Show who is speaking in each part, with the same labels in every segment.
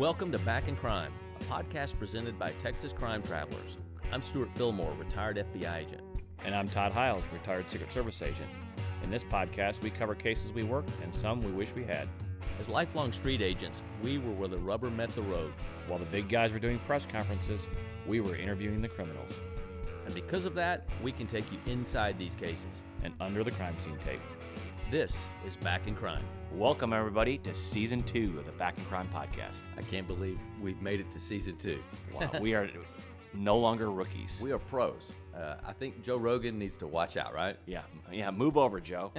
Speaker 1: Welcome to Back in Crime, a podcast presented by Texas Crime Travelers. I'm Stewart Fillmore, retired FBI agent.
Speaker 2: And I'm Todd Hiles, retired Secret Service agent. In this podcast, we cover cases we worked and some we wish we had.
Speaker 1: As lifelong street agents, we were where the rubber met the road.
Speaker 2: While the big guys were doing press conferences, we were interviewing the criminals.
Speaker 1: And because of that, we can take you inside these cases
Speaker 2: and under the crime scene tape.
Speaker 1: This is Back in Crime.
Speaker 3: Welcome, everybody, to Season 2 of the Back in Crime podcast.
Speaker 1: I can't believe we've made it to Season 2.
Speaker 3: Wow, we are no longer rookies.
Speaker 1: We are pros. I think Joe Rogan needs to watch out, right?
Speaker 3: Yeah, move over, Joe.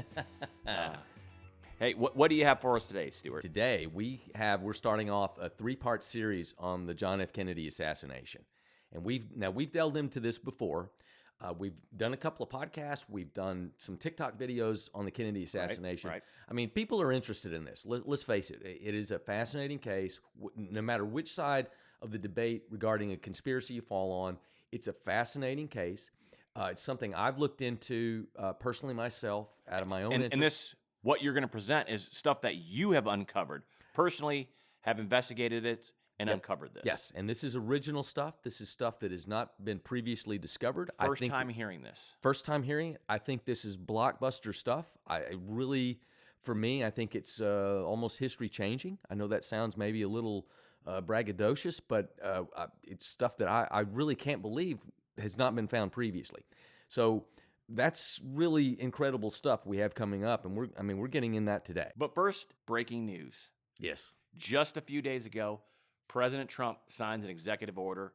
Speaker 3: Hey, what do you have for us today, Stewart?
Speaker 1: Today, we're starting off a 3-part series on the John F. Kennedy assassination. And we've delved into this before. We've done a couple of podcasts. We've done some TikTok videos on the Kennedy assassination.
Speaker 3: Right.
Speaker 1: I mean, people are interested in this. Let's face it. It is a fascinating case. No matter which side of the debate regarding a conspiracy you fall on, it's a fascinating case. It's something I've looked into personally myself out of my own interest.
Speaker 3: And this, what you're going to present is stuff that you have uncovered. Personally, have investigated it and uncovered this.
Speaker 1: Yes, and this is original stuff. This is stuff that has not been previously discovered.
Speaker 3: First time hearing this.
Speaker 1: First time hearing it. I think this is blockbuster stuff. For me, I think it's almost history changing. I know that sounds maybe a little braggadocious, but it's stuff that I really can't believe has not been found previously. So that's really incredible stuff we have coming up, and we're getting in that today.
Speaker 3: But first, breaking news.
Speaker 1: Yes.
Speaker 3: Just a few days ago, President Trump signs an executive order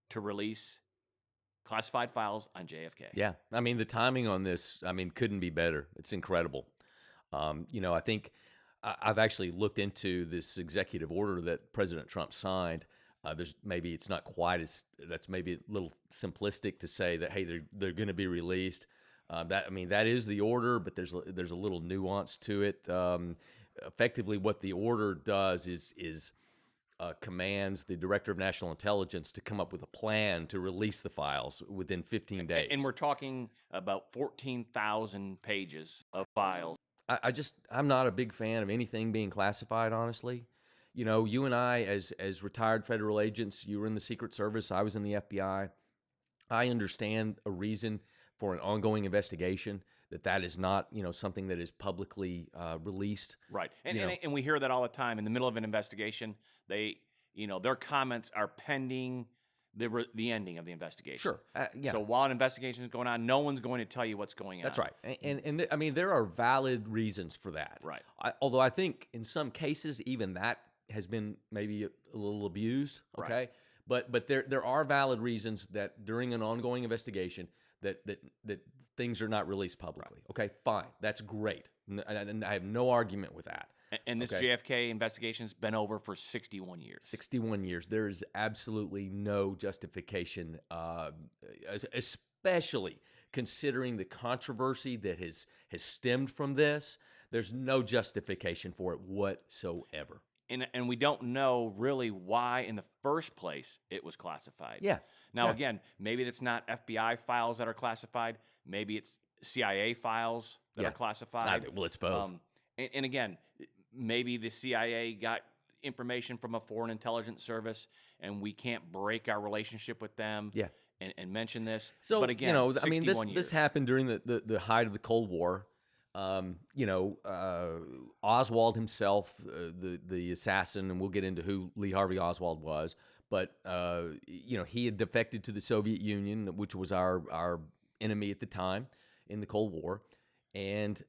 Speaker 3: to release classified files on JFK.
Speaker 1: Yeah, I mean, the timing on this, couldn't be better. It's incredible. I think I've actually looked into this executive order that President Trump signed. It's not quite that's maybe a little simplistic to say that, hey, they're going to be released. That is the order, but there's a little nuance to it. Effectively, what the order does is commands the Director of National Intelligence to come up with a plan to release the files within 15 days.
Speaker 3: And we're talking about 14,000 pages of files.
Speaker 1: I'm not a big fan of anything being classified, honestly. You know, you and I, as retired federal agents, you were in the Secret Service, I was in the FBI. I understand a reason for an ongoing investigation that is not, something that is publicly released.
Speaker 3: Right. And we hear that all the time. In the middle of an investigation, their comments are pending the ending of the investigation.
Speaker 1: Sure. Yeah.
Speaker 3: So while an investigation is going on, no one's going to tell you what's going on.
Speaker 1: That's right. And there are valid reasons for that.
Speaker 3: Right.
Speaker 1: Although I think in some cases, even that has been maybe a little abused. Okay. Right. But there are valid reasons that during an ongoing investigation that things are not released publicly. Right. Okay. Fine. That's great. And I have no argument with that.
Speaker 3: And this JFK investigation's been over for 61 years.
Speaker 1: 61 years. There is absolutely no justification, especially considering the controversy that has stemmed from this. There's no justification for it whatsoever.
Speaker 3: And we don't know really why in the first place it was classified.
Speaker 1: Yeah.
Speaker 3: Now, again, maybe it's not FBI files that are classified. Maybe it's CIA files that are classified.
Speaker 1: Well, it's both.
Speaker 3: And again, maybe the CIA got information from a foreign intelligence service, and we can't break our relationship with them.
Speaker 1: Yeah.
Speaker 3: And mention this.
Speaker 1: So,
Speaker 3: but again, 61 years.
Speaker 1: This happened during the height of the Cold War. Oswald himself, the assassin, and we'll get into who Lee Harvey Oswald was, but he had defected to the Soviet Union, which was our enemy at the time in the Cold War, and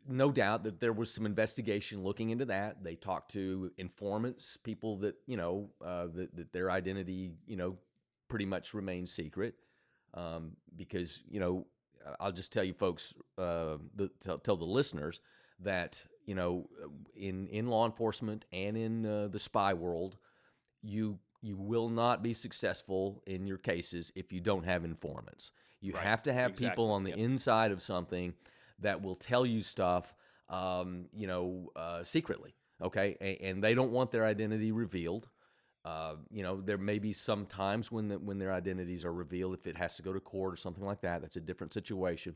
Speaker 1: no doubt that there was some investigation looking into that. They talked to informants, people that that their identity pretty much remained secret, because I'll just tell you folks, tell the listeners that in law enforcement and in the spy world, you will not be successful in your cases if you don't have informants. You have to have people on the inside of something that will tell you stuff, secretly. Okay, and they don't want their identity revealed. There may be some times when their identities are revealed if it has to go to court or something like that. That's a different situation.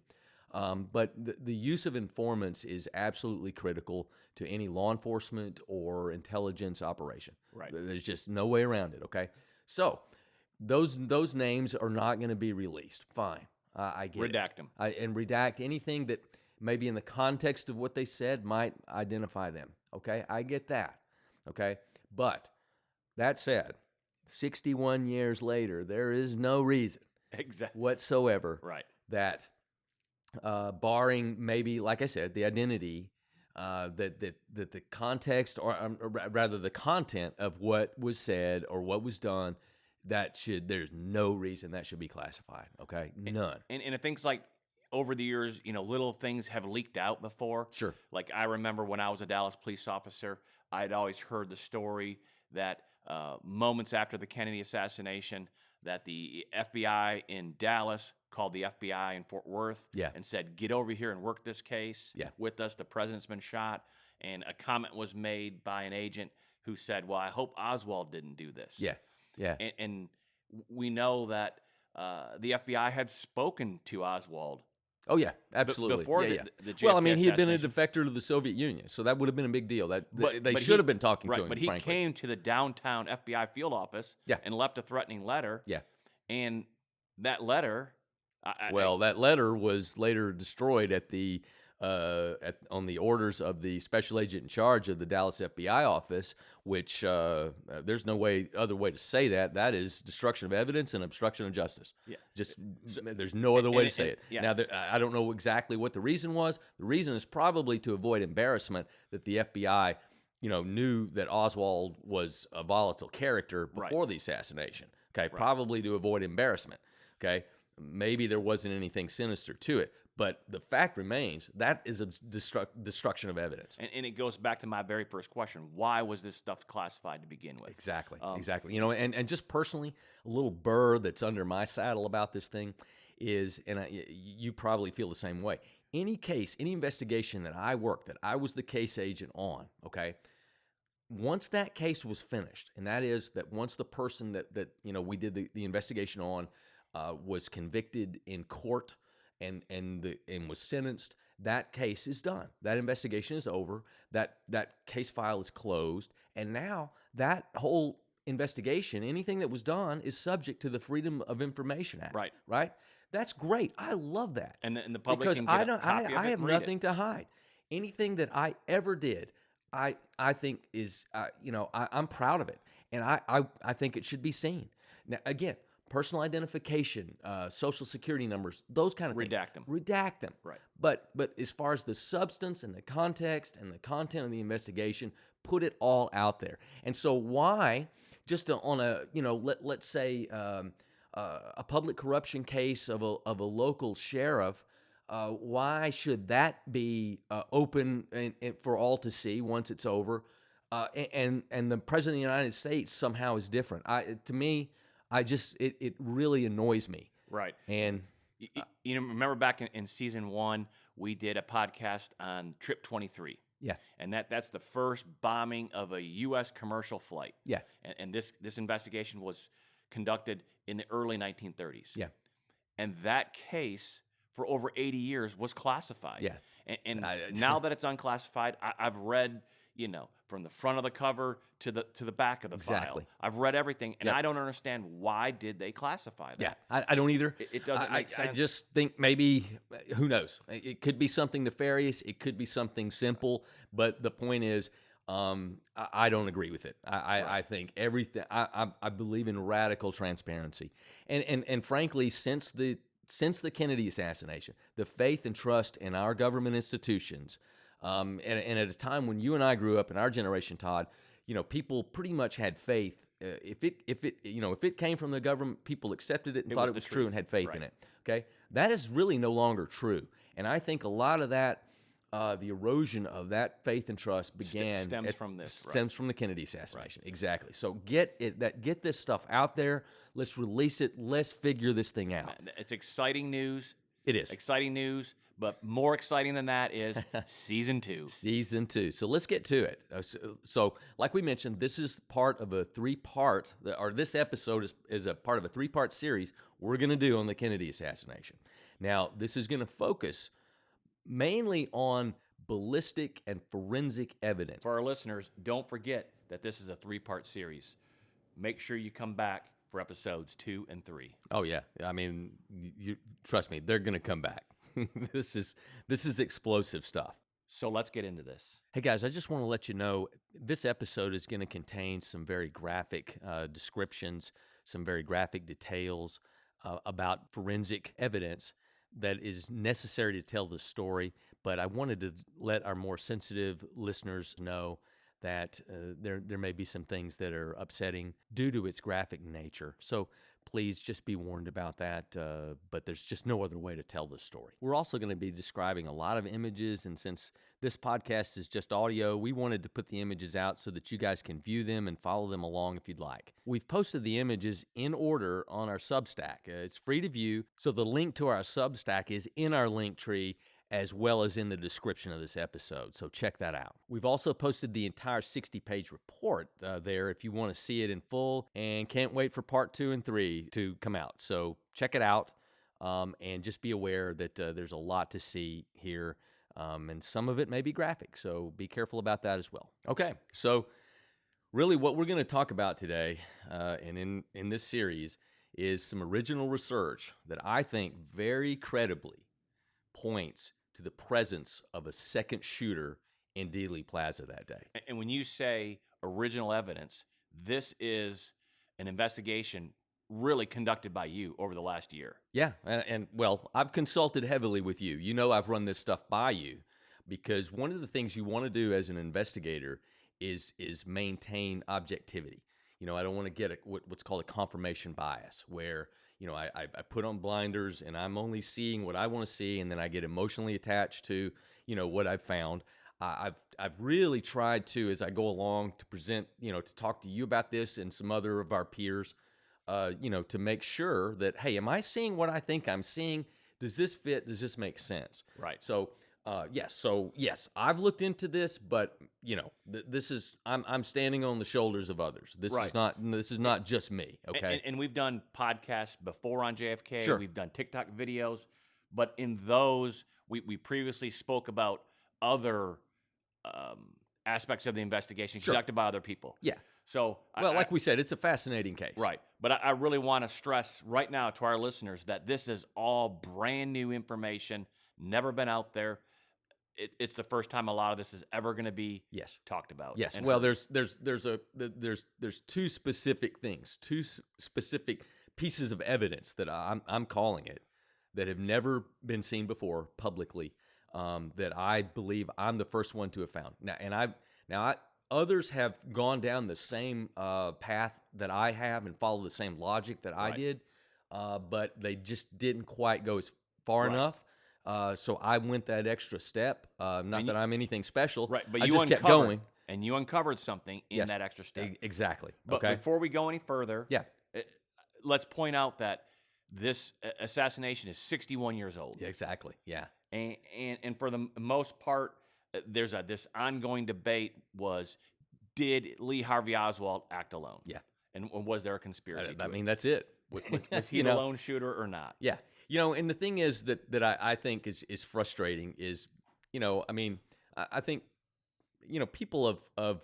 Speaker 1: But the use of informants is absolutely critical to any law enforcement or intelligence operation.
Speaker 3: Right.
Speaker 1: There's just no way around it, okay? So those names are not going to be released. Fine. I get
Speaker 3: Redact
Speaker 1: it.
Speaker 3: them.
Speaker 1: And redact anything that maybe in the context of what they said might identify them, okay? I get that, okay? But that said, 61 years later, there is no reason
Speaker 3: Exactly.
Speaker 1: whatsoever
Speaker 3: Right.
Speaker 1: that barring maybe, like I said, the identity, that the context or rather the content of what was said or what was done, there's no reason that should be classified. Okay, none.
Speaker 3: And things like over the years, little things have leaked out before.
Speaker 1: Sure.
Speaker 3: Like I remember when I was a Dallas police officer, I'd always heard the story that moments after the Kennedy assassination, that the FBI in Dallas called the FBI in Fort Worth and said, get over here and work this case with us. The president's been shot. And a comment was made by an agent who said, well, I hope Oswald didn't do this.
Speaker 1: Yeah.
Speaker 3: And we know that the FBI had spoken to Oswald.
Speaker 1: Oh yeah, absolutely.
Speaker 3: Before
Speaker 1: the
Speaker 3: JFK
Speaker 1: well, I mean, he had been a
Speaker 3: assassination.
Speaker 1: defector to the Soviet Union, so that would have been a big deal. They
Speaker 3: But
Speaker 1: should have been talking
Speaker 3: right,
Speaker 1: to him.
Speaker 3: But he
Speaker 1: frankly.
Speaker 3: came to the downtown FBI field office and left a threatening letter.
Speaker 1: Yeah.
Speaker 3: And that letter.
Speaker 1: That letter was later destroyed at the on the orders of the special agent in charge of the Dallas FBI office, which there's no other way to say that. That is destruction of evidence and obstruction of justice.
Speaker 3: Yeah.
Speaker 1: There's no other way to say it.
Speaker 3: Yeah.
Speaker 1: Now, I don't know exactly what the reason was. The reason is probably to avoid embarrassment that the FBI, knew that Oswald was a volatile character before the assassination. Okay, probably to avoid embarrassment. Okay, maybe there wasn't anything sinister to it. But the fact remains, that is a destruction of evidence.
Speaker 3: And it goes back to my very first question. Why was this stuff classified to begin with?
Speaker 1: Exactly. And just personally, a little burr that's under my saddle about this thing is, and you probably feel the same way, any case, any investigation that I worked, that I was the case agent on, okay, once that case was finished, and that is that once the person that we did the investigation on was convicted in court, and was sentenced, that case is done. That investigation is over. That case file is closed, and now that whole investigation, anything that was done, is subject to the Freedom of Information Act. Right. That's great. I love that.
Speaker 3: And the public
Speaker 1: because
Speaker 3: can get a copy of it
Speaker 1: I have
Speaker 3: and read
Speaker 1: nothing to hide. Anything that I ever did, I think is I'm proud of it, and I think it should be seen. Now again, personal identification, social security numbers, those kind of things. Redact them. Right. But as far as the substance and the context and the content of the investigation, put it all out there. And so why, just on a, let's say a public corruption case of a local sheriff, why should that be open and for all to see once it's over? And the President of the United States somehow is different. To me, it really annoys me.
Speaker 3: Right.
Speaker 1: And
Speaker 3: remember back in season 1, we did a podcast on Trip 23.
Speaker 1: Yeah.
Speaker 3: And that's the first bombing of a U.S. commercial flight.
Speaker 1: Yeah.
Speaker 3: And this investigation was conducted in the early 1930s.
Speaker 1: Yeah.
Speaker 3: And that case, for over 80 years, was classified.
Speaker 1: Yeah.
Speaker 3: And now that it's unclassified, I've read, from the front of the cover to the back of the file. I've read everything, and I don't understand why did they classify that.
Speaker 1: Yeah, I don't either.
Speaker 3: It doesn't make sense.
Speaker 1: I just think maybe, who knows? It could be something nefarious. It could be something simple. But the point is, I don't agree with it. I think everything. I believe in radical transparency, and frankly, since the Kennedy assassination, the faith and trust in our government institutions. And at a time when you and I grew up in our generation, Todd, people pretty much had faith. If it came from the government, people accepted it and thought it was true and had faith in it. Okay, that is really no longer true. And I think a lot of that, the erosion of that faith and trust stems from the Kennedy assassination. Right. Exactly. So get this stuff out there. Let's release it. Let's figure this thing out.
Speaker 3: It's exciting news.
Speaker 1: It is
Speaker 3: exciting news. But more exciting than that is season 2.
Speaker 1: Season 2. So let's get to it. So like we mentioned, this is part of a 3-part, or this episode is a part of a 3-part series we're going to do on the Kennedy assassination. Now, this is going to focus mainly on ballistic and forensic evidence.
Speaker 3: For our listeners, don't forget that this is a 3-part series. Make sure you come back for episodes 2 and 3.
Speaker 1: Oh yeah, I mean, you trust me, they're going to come back. This is explosive stuff.
Speaker 3: So let's get into this.
Speaker 1: Hey guys, I just want to let you know this episode is going to contain some very graphic descriptions, some very graphic details about forensic evidence that is necessary to tell the story. But I wanted to let our more sensitive listeners know that there may be some things that are upsetting due to its graphic nature. So please just be warned about that, but there's just no other way to tell this story. We're also going to be describing a lot of images, and since this podcast is just audio, we wanted to put the images out so that you guys can view them and follow them along if you'd like. We've posted the images in order on our Substack. It's free to view, so the link to our Substack is in our link tree, as well as in the description of this episode, so check that out. We've also posted the entire 60-page report there if you want to see it in full, and can't wait for part 2 and 3 to come out. So check it out, and just be aware that there's a lot to see here, and some of it may be graphic, so be careful about that as well. Okay, so really what we're going to talk about today, and in this series, is some original research that I think very credibly points to the presence of a second shooter in Dealey Plaza that day.
Speaker 3: And when you say original evidence, this is an investigation really conducted by you over the last year.
Speaker 1: Yeah, and well, I've consulted heavily with you. You know I've run this stuff by you because one of the things you want to do as an investigator is maintain objectivity. You know, I don't want to get what's called a confirmation bias, where I put on blinders and I'm only seeing what I want to see, and then I get emotionally attached to, what I've found. I've really tried to, as I go along, to present, to talk to you about this and some other of our peers, to make sure that, hey, am I seeing what I think I'm seeing? Does this fit? Does this make sense?
Speaker 3: Right.
Speaker 1: So, yes, I've looked into this, but this is I'm standing on the shoulders of others. This is not just me. Okay.
Speaker 3: And we've done podcasts before on JFK.
Speaker 1: Sure.
Speaker 3: We've done TikTok videos, but in those we previously spoke about other aspects of the investigation conducted by other people.
Speaker 1: Yeah.
Speaker 3: So,
Speaker 1: like we said, it's a fascinating case.
Speaker 3: Right. But I really want to stress right now to our listeners that this is all brand new information, never been out there. It's the first time a lot of this is ever going to be talked about.
Speaker 1: Yes. Well, there's two specific things, two specific pieces of evidence that I'm calling it that have never been seen before publicly, that I believe I'm the first one to have found. Others have gone down the same path that I have and followed the same logic that I did, but they just didn't quite go as far enough. So I went that extra step. Not that I'm anything special.
Speaker 3: Right, but
Speaker 1: I
Speaker 3: you
Speaker 1: just kept going.
Speaker 3: And you uncovered something in that extra step.
Speaker 1: Exactly.
Speaker 3: But before we go any further, let's point out that this assassination is 61 years old.
Speaker 1: Yeah, exactly. Yeah.
Speaker 3: And for the most part, there's this ongoing debate was, did Lee Harvey Oswald act alone?
Speaker 1: Yeah.
Speaker 3: And was there a conspiracy to it?
Speaker 1: That's it.
Speaker 3: Was he the lone shooter or not?
Speaker 1: Yeah. And the thing is that I think is frustrating is, I think, people of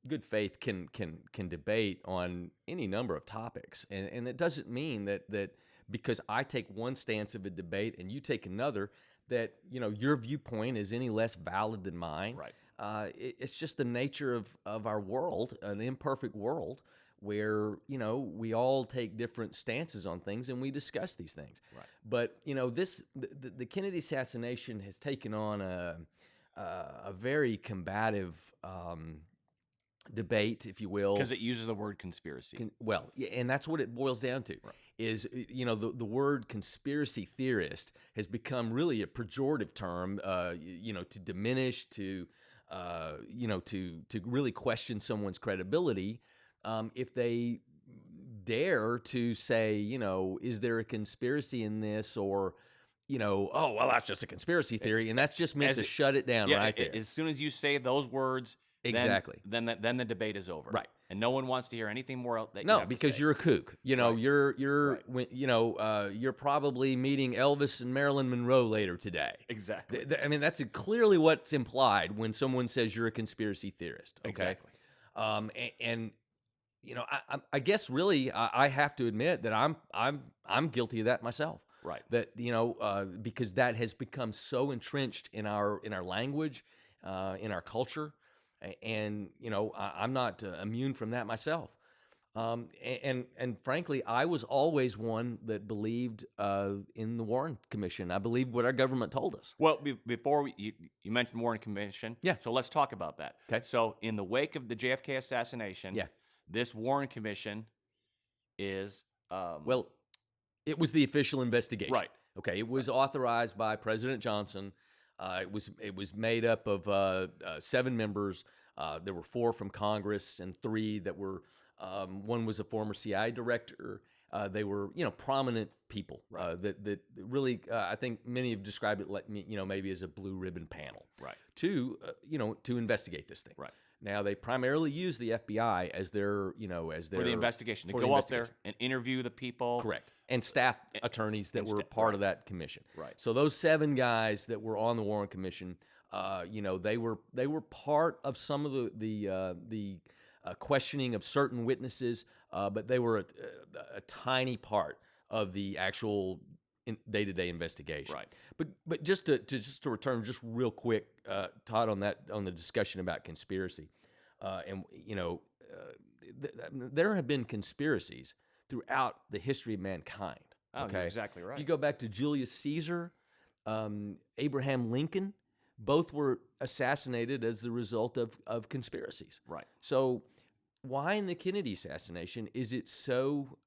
Speaker 1: good faith can debate on any number of topics. And it doesn't mean that because I take one stance of a debate and you take another, that, your viewpoint is any less valid than mine.
Speaker 3: Right.
Speaker 1: It's just the nature of our world, an imperfect world, where, we all take different stances on things and we discuss these things.
Speaker 3: Right.
Speaker 1: But, the Kennedy assassination has taken on a very combative debate, if you will.
Speaker 3: Because it uses the word conspiracy.
Speaker 1: And that's what it boils down to.
Speaker 3: Right.
Speaker 1: Is, the word conspiracy theorist has become really a pejorative term, to diminish, to really question someone's credibility. If they dare to say, is there a conspiracy in this, or, oh, well, that's just a conspiracy theory, and that's just meant to shut it down right there.
Speaker 3: As soon as you say those words,
Speaker 1: exactly,
Speaker 3: then the debate is over.
Speaker 1: Right.
Speaker 3: And no one wants to hear anything more that you
Speaker 1: No,
Speaker 3: have to
Speaker 1: because
Speaker 3: say.
Speaker 1: you're a kook. You know,
Speaker 3: Right.
Speaker 1: you're
Speaker 3: Right.
Speaker 1: when, you're probably meeting Elvis and Marilyn Monroe later today.
Speaker 3: Exactly.
Speaker 1: I mean, that's clearly what's implied when someone says you're a conspiracy theorist. Okay?
Speaker 3: Exactly.
Speaker 1: And you know, I guess really I have to admit that I'm guilty of that myself.
Speaker 3: Right.
Speaker 1: That because that has become so entrenched in our language, in our culture, and I'm not immune from that myself. And frankly, I was always one that believed in the Warren Commission. I believed what our government told us.
Speaker 3: Well, before you mentioned Warren Commission,
Speaker 1: Yeah.
Speaker 3: So let's talk about that.
Speaker 1: Okay.
Speaker 3: So in the wake of the JFK assassination,
Speaker 1: Yeah.
Speaker 3: this Warren Commission is
Speaker 1: Well, it was the official investigation.
Speaker 3: Right.
Speaker 1: Okay. It was authorized by President Johnson. It was made up of 7 members. There were 4 from Congress and 3 that were. One was a former CIA director. They were, prominent people that really, I think many have described it like, maybe as a blue ribbon panel,
Speaker 3: Right.
Speaker 1: To investigate this thing.
Speaker 3: Right.
Speaker 1: Now they primarily use the FBI as their,
Speaker 3: For the investigation, to
Speaker 1: for the
Speaker 3: go out there
Speaker 1: investigation.
Speaker 3: and interview the people.
Speaker 1: Correct. And staff attorneys that were part of that commission.
Speaker 3: Right.
Speaker 1: So those 7 guys that were on the Warren Commission, they were part of some of the questioning of certain witnesses, but they were a tiny part of the actual day-to-day investigation.
Speaker 3: Right.
Speaker 1: But just to return just real quick, Todd, on the discussion about conspiracy, there have been conspiracies throughout the history of mankind.
Speaker 3: Oh,
Speaker 1: okay?
Speaker 3: you're exactly right.
Speaker 1: If you go back to Julius Caesar, Abraham Lincoln, both were assassinated as the result of conspiracies.
Speaker 3: Right.
Speaker 1: So why in the Kennedy assassination is it so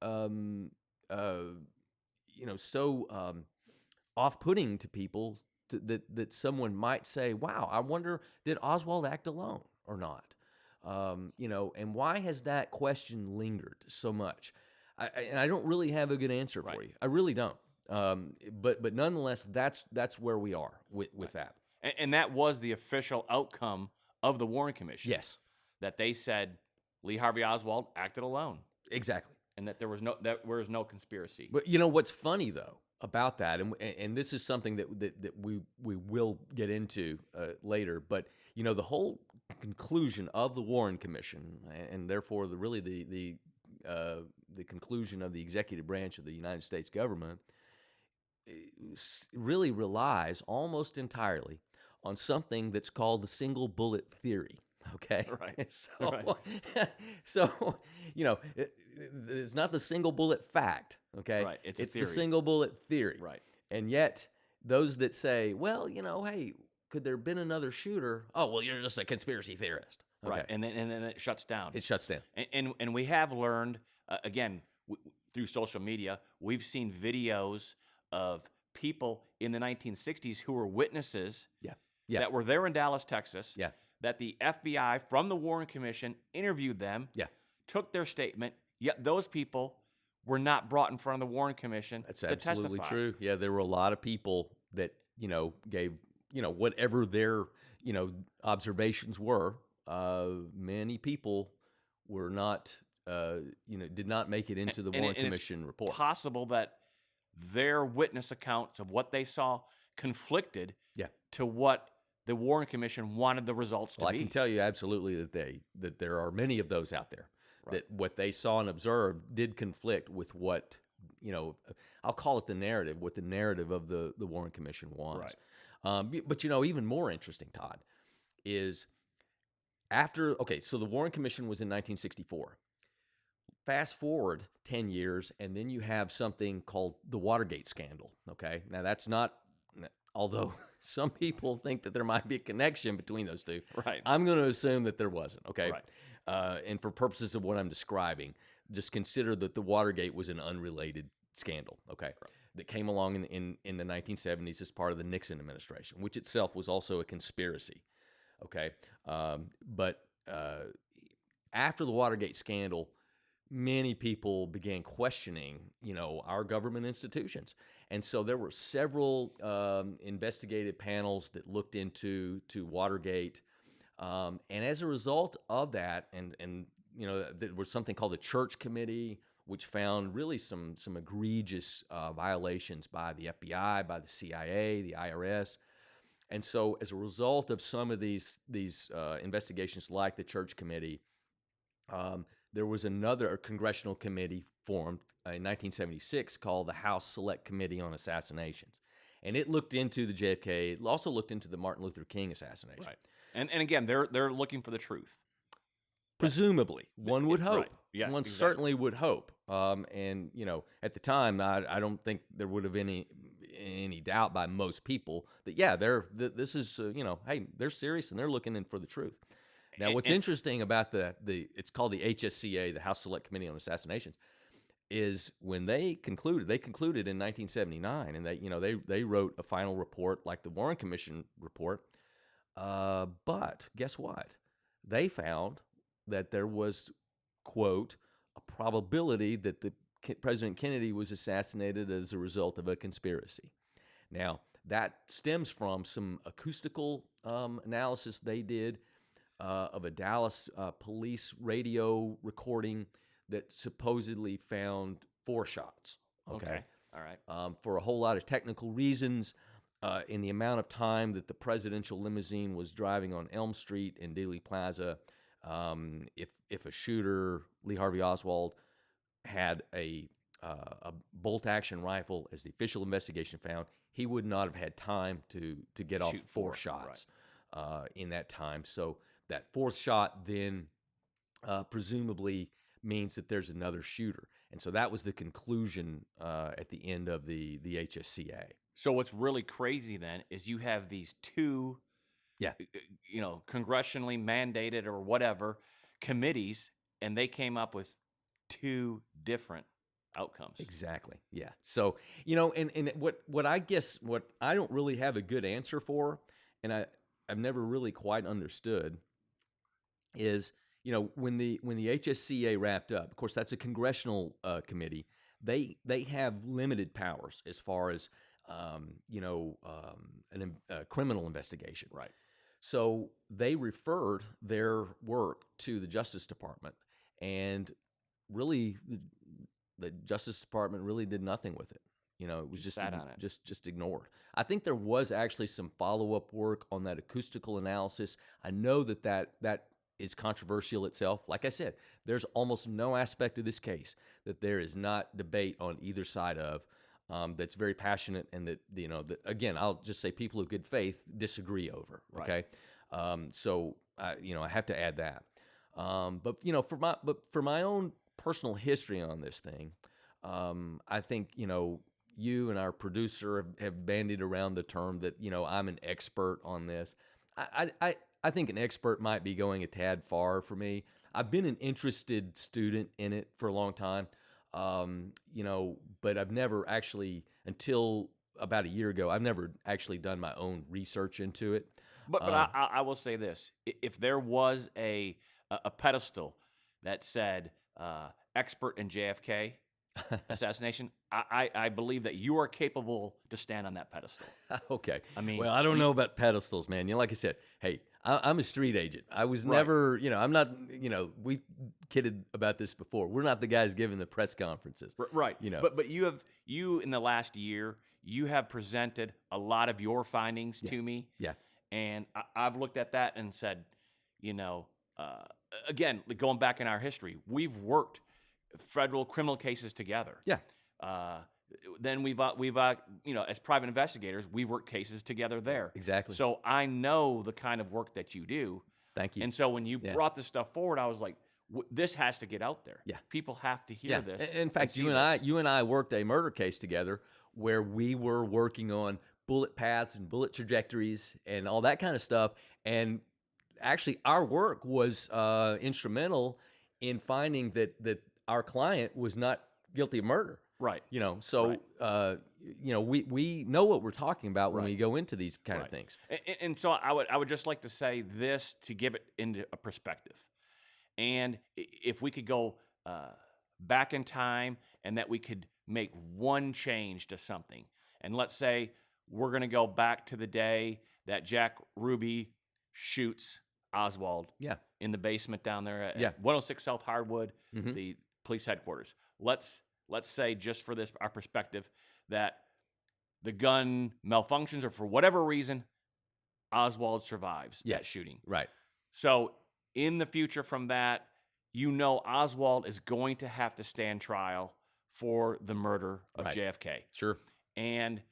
Speaker 1: off-putting to people that someone might say, "Wow, I wonder did Oswald act alone or not?" And why has that question lingered so much? I don't really have a good answer for you. I really don't. But nonetheless, that's where we are with that.
Speaker 3: And that was the official outcome of the Warren Commission.
Speaker 1: Yes,
Speaker 3: That they said Lee Harvey Oswald acted alone,
Speaker 1: exactly.
Speaker 3: and that there was no conspiracy.
Speaker 1: But what's funny though about that, and this is something that we will get into later. But the whole conclusion of the Warren Commission, and therefore the conclusion of the executive branch of the United States government, really relies almost entirely on something that's called the single bullet theory. Okay.
Speaker 3: Right.
Speaker 1: So it's not the single bullet fact. Okay.
Speaker 3: Right. It's
Speaker 1: the
Speaker 3: a theory.
Speaker 1: single bullet theory.
Speaker 3: Right.
Speaker 1: And yet, those that say, well, hey, could there have been another shooter? Oh, well, you're just a conspiracy theorist. Okay.
Speaker 3: Right. And then it shuts down.
Speaker 1: It shuts down.
Speaker 3: And we have learned again through social media. We've seen videos of people in the 1960s who were witnesses.
Speaker 1: Yeah.
Speaker 3: That were there in Dallas, Texas.
Speaker 1: Yeah.
Speaker 3: That the FBI from the Warren Commission interviewed them.
Speaker 1: Yeah.
Speaker 3: Took their statement. Yet those people were not brought in front of the Warren Commission
Speaker 1: That's
Speaker 3: to
Speaker 1: absolutely
Speaker 3: testify.
Speaker 1: true. Yeah, there were a lot of people that gave whatever their observations were. Many people were not did not make it into the Warren Commission report.
Speaker 3: Possible that their witness accounts of what they saw conflicted to what the Warren Commission wanted the results to
Speaker 1: Well,
Speaker 3: be.
Speaker 1: I can tell you absolutely that there are many of those out there that what they saw and observed did conflict with what I'll call it the narrative, what the narrative of the Warren Commission was.
Speaker 3: Right.
Speaker 1: But even more interesting, Todd, is so the Warren Commission was in 1964. Fast forward 10 years, and then you have something called the Watergate scandal. Okay, now that's not, although some people think that there might be a connection between those two.
Speaker 3: Right.
Speaker 1: I'm going to assume that there wasn't. Okay.
Speaker 3: Right.
Speaker 1: And for purposes of what I'm describing, just consider that the Watergate was an unrelated scandal. Okay. Right. That came along in the 1970s as part of the Nixon administration, which itself was also a conspiracy. Okay. But after the Watergate scandal, many people began questioning, our government institutions. And so there were several investigative panels that looked into Watergate. And as a result of that, and there was something called the Church Committee, which found really some egregious violations by the FBI, by the CIA, the IRS. And so as a result of some of these investigations like the Church Committee, there was another congressional committee formed in 1976 called the House Select Committee on Assassinations. And it looked into the JFK, it also looked into the Martin Luther King assassination.
Speaker 3: Right. And again, they're looking for the truth.
Speaker 1: Presumably, one would hope.
Speaker 3: Right. Yeah,
Speaker 1: one
Speaker 3: exactly.
Speaker 1: certainly would hope. And at the time, I don't think there would have any doubt by most people that this is hey, they're serious and they're looking in for the truth. Now, what's interesting about it's called the HSCA, the House Select Committee on Assassinations, is when they concluded in 1979, and they wrote a final report like the Warren Commission report. But guess what? They found that there was, quote, a probability that President Kennedy was assassinated as a result of a conspiracy. Now, that stems from some acoustical analysis they did of a Dallas police radio recording that supposedly found 4 shots. Okay.
Speaker 3: All right.
Speaker 1: For a whole lot of technical reasons, in the amount of time that the presidential limousine was driving on Elm Street in Dealey Plaza, if a shooter, Lee Harvey Oswald, had a bolt-action rifle, as the official investigation found, he would not have had time to get off 4 shots in that time. So that 4th shot then presumably means that there's another shooter. And so that was the conclusion at the end of the HSCA.
Speaker 3: So what's really crazy then is you have these 2, congressionally mandated or whatever committees, and they came up with 2 different outcomes.
Speaker 1: Exactly. Yeah. So, and what I don't really have a good answer for, and I've never really quite understood, is, when the HSCA wrapped up, of course, that's a congressional committee. They have limited powers as far as a criminal investigation.
Speaker 3: Right.
Speaker 1: So they referred their work to the Justice Department, and really the Justice Department really did nothing with it. It was just ignored. I think there was actually some follow-up work on that acoustical analysis. I know that is controversial itself. Like I said, there's almost no aspect of this case that there is not debate on either side of, that's very passionate, and that again, I'll just say people of good faith disagree over. Okay, so I have to add that. But for my own personal history on this thing, I think you and our producer have bandied around the term that I'm an expert on this. I think an expert might be going a tad far for me. I've been an interested student in it for a long time. But I've never actually, until about a year ago, I've never actually done my own research into it.
Speaker 3: But I will say this: if there was a pedestal that said "expert in JFK assassination," I believe that you are capable to stand on that pedestal.
Speaker 1: Okay.
Speaker 3: I mean,
Speaker 1: well, I don't know about pedestals, man. Like I said, hey, I'm a street agent. I was never, I'm not, we kidded about this before. We're not the guys giving the press conferences.
Speaker 3: Right. But you in the last year, you have presented a lot of your findings to me.
Speaker 1: Yeah.
Speaker 3: And I've looked at that and said, again, going back in our history, we've worked federal criminal cases together.
Speaker 1: Yeah.
Speaker 3: Then we've as private investigators, we've worked cases together there.
Speaker 1: Exactly.
Speaker 3: So I know the kind of work that you do.
Speaker 1: Thank you.
Speaker 3: And so when you brought this stuff forward, I was like, this has to get out there.
Speaker 1: Yeah.
Speaker 3: People have to hear this.
Speaker 1: In fact, you and I worked a murder case together where we were working on bullet paths and bullet trajectories and all that kind of stuff. And actually, our work was instrumental in finding that our client was not guilty of murder.
Speaker 3: Right.
Speaker 1: We know what we're talking about when we go into these kind of things.
Speaker 3: And so I would just like to say this to give it into a perspective. And if we could go back in time and that we could make one change to something, and let's say we're going to go back to the day that Jack Ruby shoots Oswald
Speaker 1: Yeah.
Speaker 3: in the basement down there at
Speaker 1: Yeah.
Speaker 3: 106 South Hardwood,
Speaker 1: Mhm.
Speaker 3: the police headquarters. Let's say, just for this our perspective, that the gun malfunctions or for whatever reason, Oswald survives that
Speaker 1: Yes.
Speaker 3: shooting.
Speaker 1: Right.
Speaker 3: So in the future from that, Oswald is going to have to stand trial for the murder of
Speaker 1: Right.
Speaker 3: JFK.
Speaker 1: Sure.
Speaker 3: And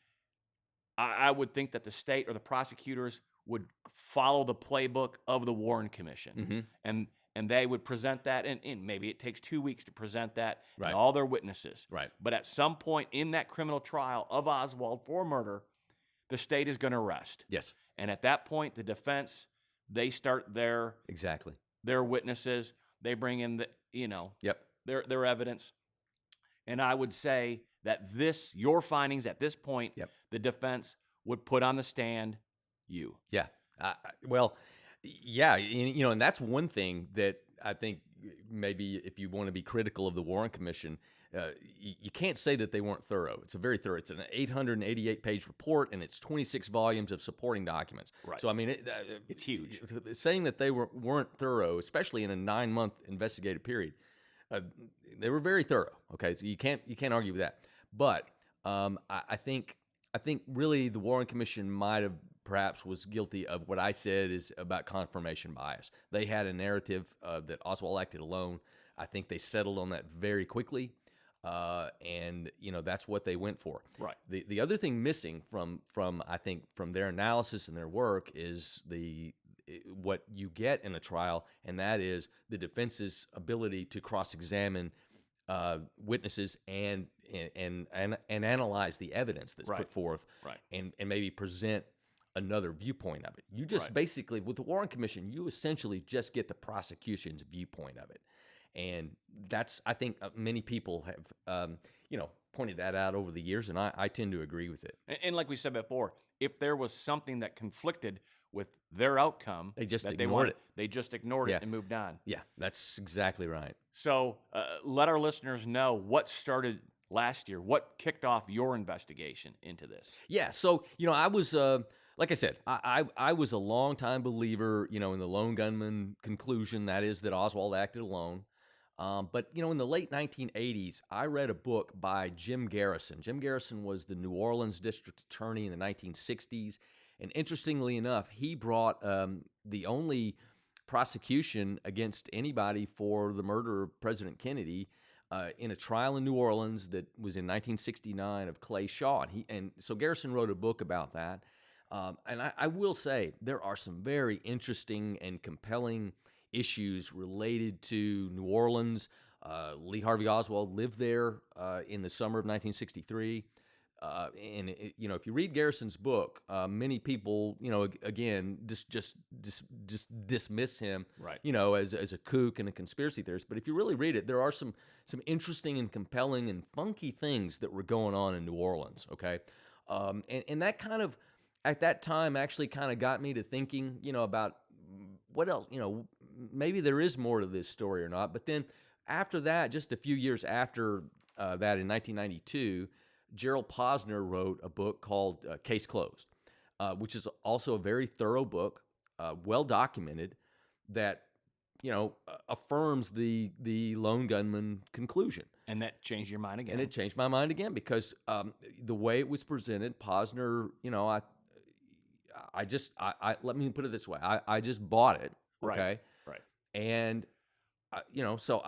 Speaker 3: I would think that the state or the prosecutors would follow the playbook of the Warren Commission.
Speaker 1: Mhm.
Speaker 3: And they would present that, and maybe it takes 2 weeks to present that
Speaker 1: Right.
Speaker 3: and all their witnesses.
Speaker 1: Right.
Speaker 3: But at some point in that criminal trial of Oswald for murder, the state is going to rest.
Speaker 1: Yes.
Speaker 3: And at that point, the defense, they start
Speaker 1: Exactly.
Speaker 3: their witnesses. They bring in
Speaker 1: Yep.
Speaker 3: their evidence. And I would say that your findings at this point,
Speaker 1: Yep.
Speaker 3: the defense would put on the stand you.
Speaker 1: Yeah. Well, yeah, and that's one thing that I think maybe if you want to be critical of the Warren Commission, you can't say that they weren't thorough. It's a very thorough. It's an 888-page report, and it's 26 volumes of supporting documents.
Speaker 3: Right.
Speaker 1: So I mean,
Speaker 3: It's huge.
Speaker 1: Saying that they weren't thorough, especially in a 9-month investigative period, they were very thorough. Okay, so you can't argue with that. But I think really the Warren Commission might have perhaps was guilty of what I said is about confirmation bias. They had a narrative that Oswald acted alone. I think they settled on that very quickly, and that's what they went for.
Speaker 3: Right.
Speaker 1: The other thing missing from I think from their analysis and their work is what you get in a trial, and that is the defense's ability to cross-examine witnesses and analyze the evidence that's put forth,
Speaker 3: Right.
Speaker 1: and maybe present another viewpoint of it. You just basically, with the Warren Commission, you essentially just get the prosecution's viewpoint of it, and that's, I think, many people have pointed that out over the years, and I tend to agree with it.
Speaker 3: And like we said before, if there was something that conflicted with their outcome,
Speaker 1: They just
Speaker 3: that
Speaker 1: ignored it.
Speaker 3: They just ignored
Speaker 1: Yeah.
Speaker 3: it and moved on.
Speaker 1: Yeah, that's exactly right.
Speaker 3: So let our listeners know what started last year. What kicked off your investigation into this?
Speaker 1: Yeah, so I was like I said, I was a longtime believer, in the lone gunman conclusion, that is that Oswald acted alone. But in the late 1980s, I read a book by Jim Garrison. Jim Garrison was the New Orleans district attorney in the 1960s, and interestingly enough, he brought the only prosecution against anybody for the murder of President Kennedy in a trial in New Orleans that was in 1969 of Clay Shaw. And so Garrison wrote a book about that. And I will say there are some very interesting and compelling issues related to New Orleans. Lee Harvey Oswald lived there in the summer of 1963. And if you read Garrison's book, many people, again, just dismiss him,
Speaker 3: Right.
Speaker 1: As a kook and a conspiracy theorist. But if you really read it, there are some interesting and compelling and funky things that were going on in New Orleans. Okay, and that kind of at that time actually kind of got me to thinking, about what else, maybe there is more to this story or not. But then after that, just a few years after that, in 1992. Gerald Posner wrote a book called Case Closed, which is also a very thorough book, well documented, that affirms the lone gunman conclusion.
Speaker 3: And that changed your mind again.
Speaker 1: And it changed my mind again because the way it was presented, Posner, I let me put it this way, I just bought it, okay,
Speaker 3: Right.
Speaker 1: and. So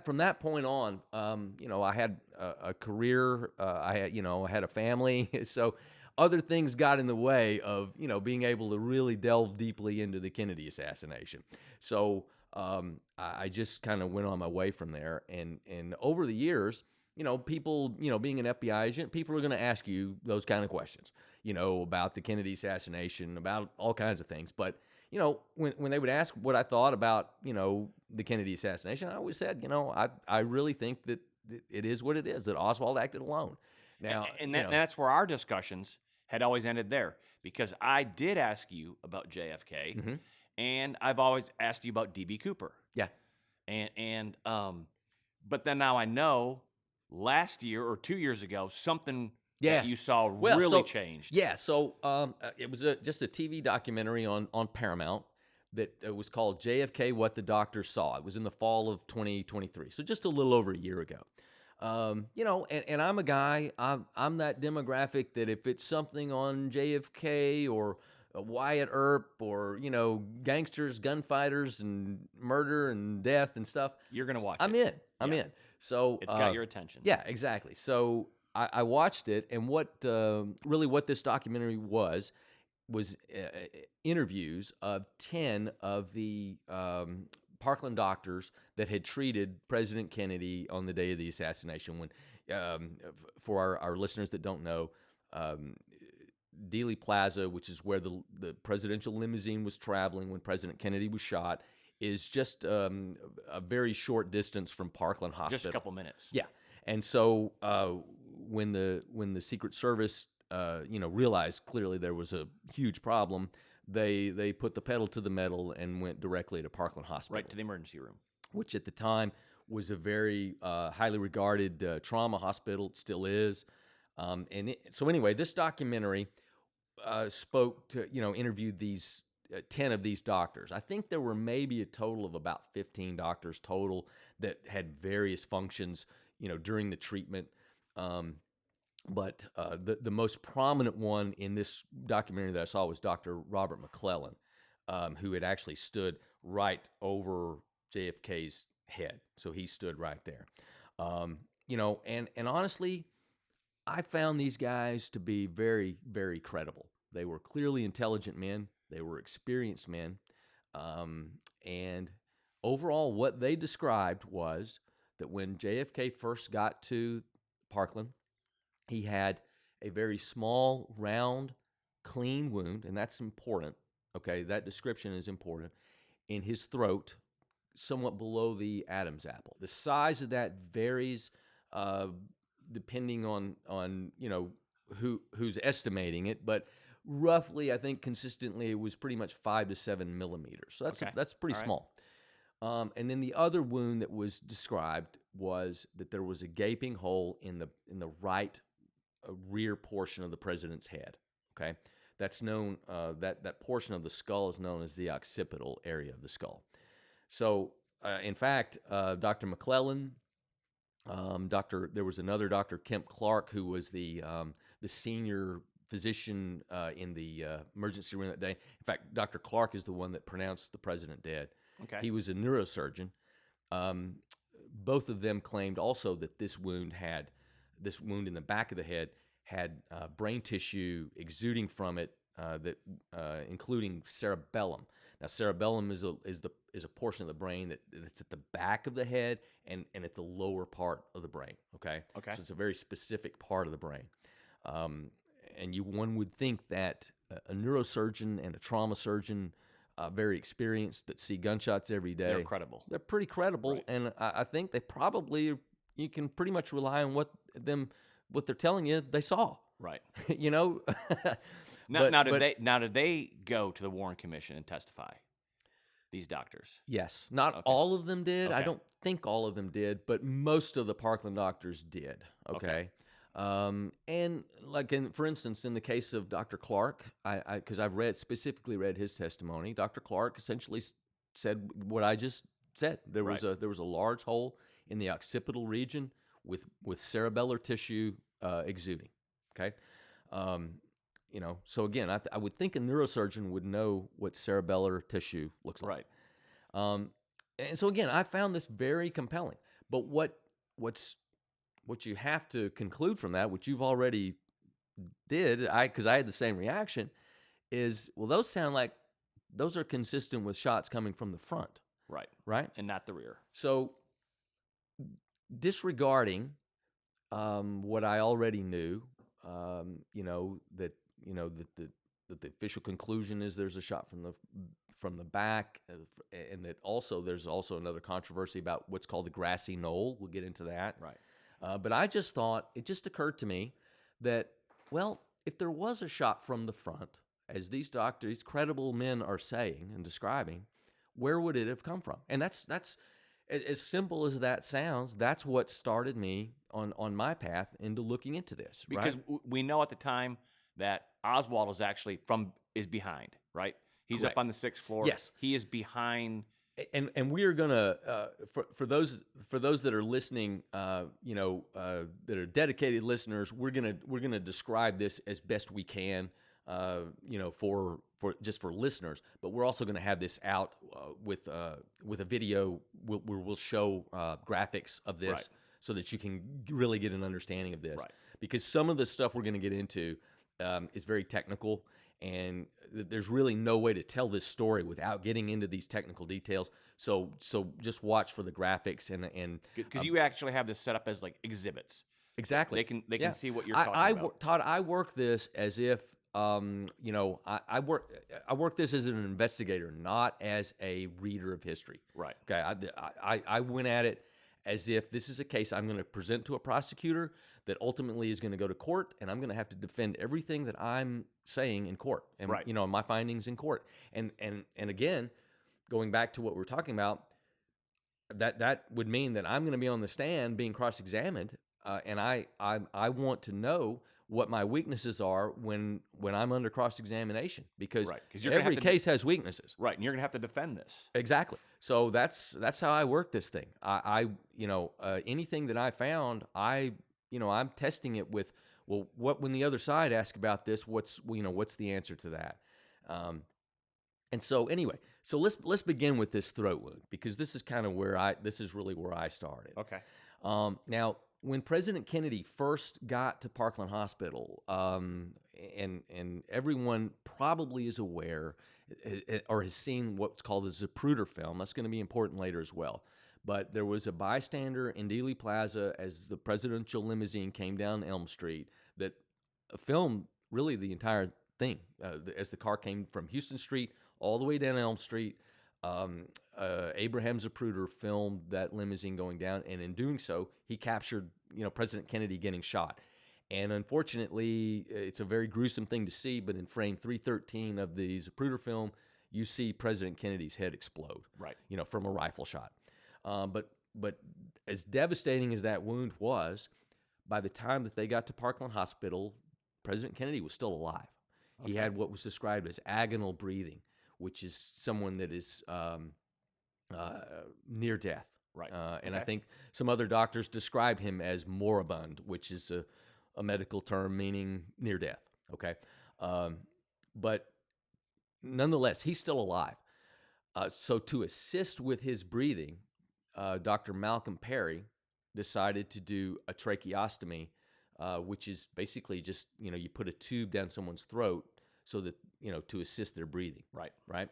Speaker 1: from that point on, I had a career, I had a family, so other things got in the way of, being able to really delve deeply into the Kennedy assassination. So I just kind of went on my way from there, and over the years, people, being an FBI agent, people are going to ask you those kind of questions, about the Kennedy assassination, about all kinds of things, but. When they would ask what I thought about, the Kennedy assassination, I always said, I really think that it is what it is, that Oswald acted alone. Now,
Speaker 3: that's where our discussions had always ended there, because I did ask you about JFK, and I've always asked you about D.B. Cooper.
Speaker 1: Yeah.
Speaker 3: But then now I know last year or 2 years ago, something
Speaker 1: Yeah.
Speaker 3: that you saw
Speaker 1: Well,
Speaker 3: really
Speaker 1: so-
Speaker 3: changed.
Speaker 1: Yeah, so it was just a TV documentary on Paramount that was called JFK: What the Doctor Saw. It was in the fall of 2023, so just a little over a year ago. And I'm a guy. I'm that demographic that if it's something on JFK or Wyatt Earp or gangsters, gunfighters, and murder and death and stuff,
Speaker 3: You're gonna watch
Speaker 1: I'm
Speaker 3: it.
Speaker 1: in. I'm in. So
Speaker 3: It's got your attention.
Speaker 1: Yeah, exactly. So I watched it, and what this documentary was interviews of 10 of the Parkland doctors that had treated President Kennedy on the day of the assassination. When, for our listeners that don't know, Dealey Plaza, which is where the presidential limousine was traveling when President Kennedy was shot, is just a very short distance from Parkland Hospital.
Speaker 3: Just a couple minutes.
Speaker 1: Yeah, and so when the Secret Service realized clearly there was a huge problem, they put the pedal to the metal and went directly to Parkland Hospital.
Speaker 3: Right to the emergency room.
Speaker 1: Which at the time was a very highly regarded trauma hospital. It still is. So anyway, this documentary interviewed these 10 of these doctors. I think there were maybe a total of about 15 doctors total that had various functions, during the treatment. But the most prominent one in this documentary that I saw was Dr. Robert McClellan, who had actually stood right over JFK's head. So he stood right there. And honestly, I found these guys to be very, very credible. They were clearly intelligent men. They were experienced men. And overall, what they described was that when JFK first got to Parkland, he had a very small, round, clean wound, and that's important. Okay, that description is important. In his throat, somewhat below the Adam's apple. The size of that varies depending on who's estimating it, but roughly, I think consistently, it was pretty much 5 to 7 millimeters. So that's pretty small. And then the other wound that was described was that there was a gaping hole in the right rear portion of the president's head. Okay, that's known. That portion of the skull is known as the occipital area of the skull. So, in fact, Dr. McClellan, there was another Dr. Kemp Clark, who was the senior physician in the emergency room that day. In fact, Dr. Clark is the one that pronounced the president dead.
Speaker 3: Okay.
Speaker 1: He was a neurosurgeon. Both of them claimed also that this wound in the back of the head had brain tissue exuding from it, including cerebellum. Now, cerebellum is a portion of the brain that's at the back of the head and at the lower part of the brain. Okay.
Speaker 3: Okay.
Speaker 1: So it's a very specific part of the brain. And one would think that a neurosurgeon and a trauma surgeon, very experienced, that see gunshots every day,
Speaker 3: They're credible.
Speaker 1: They're pretty credible,
Speaker 3: Right.
Speaker 1: and I think they probably, you can pretty much rely on what they're telling you they saw.
Speaker 3: Right.
Speaker 1: But
Speaker 3: Did they go to the Warren Commission and testify? These doctors.
Speaker 1: Yes, not
Speaker 3: Okay.
Speaker 1: all of them did. I
Speaker 3: Okay.
Speaker 1: don't think all of them did, but most of the Parkland doctors did. Okay. And for instance, in the case of Dr. Clark, because I've specifically read his testimony, Dr. Clark essentially said what I just said. There was a large hole in the occipital region with cerebellar tissue exuding. Okay. So again, I would think a neurosurgeon would know what cerebellar tissue looks like.
Speaker 3: Right.
Speaker 1: And so again, I found this very compelling. But what you have to conclude from that, which you've already did, because I had the same reaction, is, well, those are consistent with shots coming from the front. Right?
Speaker 3: And not the rear.
Speaker 1: So disregarding what I already knew, that the official conclusion is there's a shot from the back, and that there's also another controversy about what's called the grassy knoll. We'll get into that.
Speaker 3: Right.
Speaker 1: But it just occurred to me that, well, if there was a shot from the front, as these credible men are saying and describing, where would it have come from? And that's as simple as that sounds. That's what started me on my path into looking into this.
Speaker 3: Because
Speaker 1: right?
Speaker 3: we know at the time that Oswald is actually is behind, right? He's
Speaker 1: Correct.
Speaker 3: up on the 6th floor.
Speaker 1: Yes.
Speaker 3: He is behind.
Speaker 1: And we are gonna for those that are listening, that are dedicated listeners, we're gonna describe this as best we can, for listeners. But we're also gonna have this out with a video where we'll show graphics of this,
Speaker 3: Right.
Speaker 1: so that you can really get an understanding of this.
Speaker 3: Right.
Speaker 1: Because some of the stuff we're gonna get into is very technical. And there's really no way to tell this story without getting into these technical details. So just watch for the graphics and
Speaker 3: Because you actually have this set up as like exhibits.
Speaker 1: exactly
Speaker 3: They can see what you're
Speaker 1: I
Speaker 3: talking about.
Speaker 1: Todd, I work this as if I work this as an investigator, not as a reader of history.
Speaker 3: Right.
Speaker 1: Okay. I went at it as if this is a case I'm going to present to a prosecutor that ultimately is going to go to court, and I'm going to have to defend everything that I'm saying in court, and
Speaker 3: Right.
Speaker 1: My findings in court. And again, going back to what we're talking about, that would mean that I'm going to be on the stand being cross-examined, and I want to know what my weaknesses are when I'm under cross-examation, because
Speaker 3: Right, 'cause you're gonna
Speaker 1: every
Speaker 3: have to
Speaker 1: case has weaknesses.
Speaker 3: Right, and you're going to have to defend this.
Speaker 1: Exactly. So that's how I work this thing. Anything that I found, I'm testing it with, well, when the other side asks about this, what's the answer to that? And so anyway, so let's begin with this throat wound, because this is kind of this is really where I started.
Speaker 3: Okay.
Speaker 1: Now, when President Kennedy first got to Parkland Hospital, and everyone probably is aware or has seen what's called the Zapruder film. That's going to be important later as well. But there was a bystander in Dealey Plaza as the presidential limousine came down Elm Street that filmed really the entire thing. As the car came from Houston Street all the way down Elm Street, Abraham Zapruder filmed that limousine going down, and in doing so, he captured President Kennedy getting shot. And unfortunately, it's a very gruesome thing to see, but in frame 313 of the Zapruder film, you see President Kennedy's head explode,
Speaker 3: Right.
Speaker 1: From a rifle shot. But as devastating as that wound was, by the time that they got to Parkland Hospital, President Kennedy was still alive. He had what was described as agonal breathing, which is someone that is near death.
Speaker 3: Right.
Speaker 1: And I think some other doctors described him as moribund, which is a medical term meaning near death. Okay. But nonetheless, he's still alive. So to assist with his breathing, Dr. Malcolm Perry decided to do a tracheostomy, which is basically just, you put a tube down someone's throat so that, to assist their breathing.
Speaker 3: Right.
Speaker 1: Right.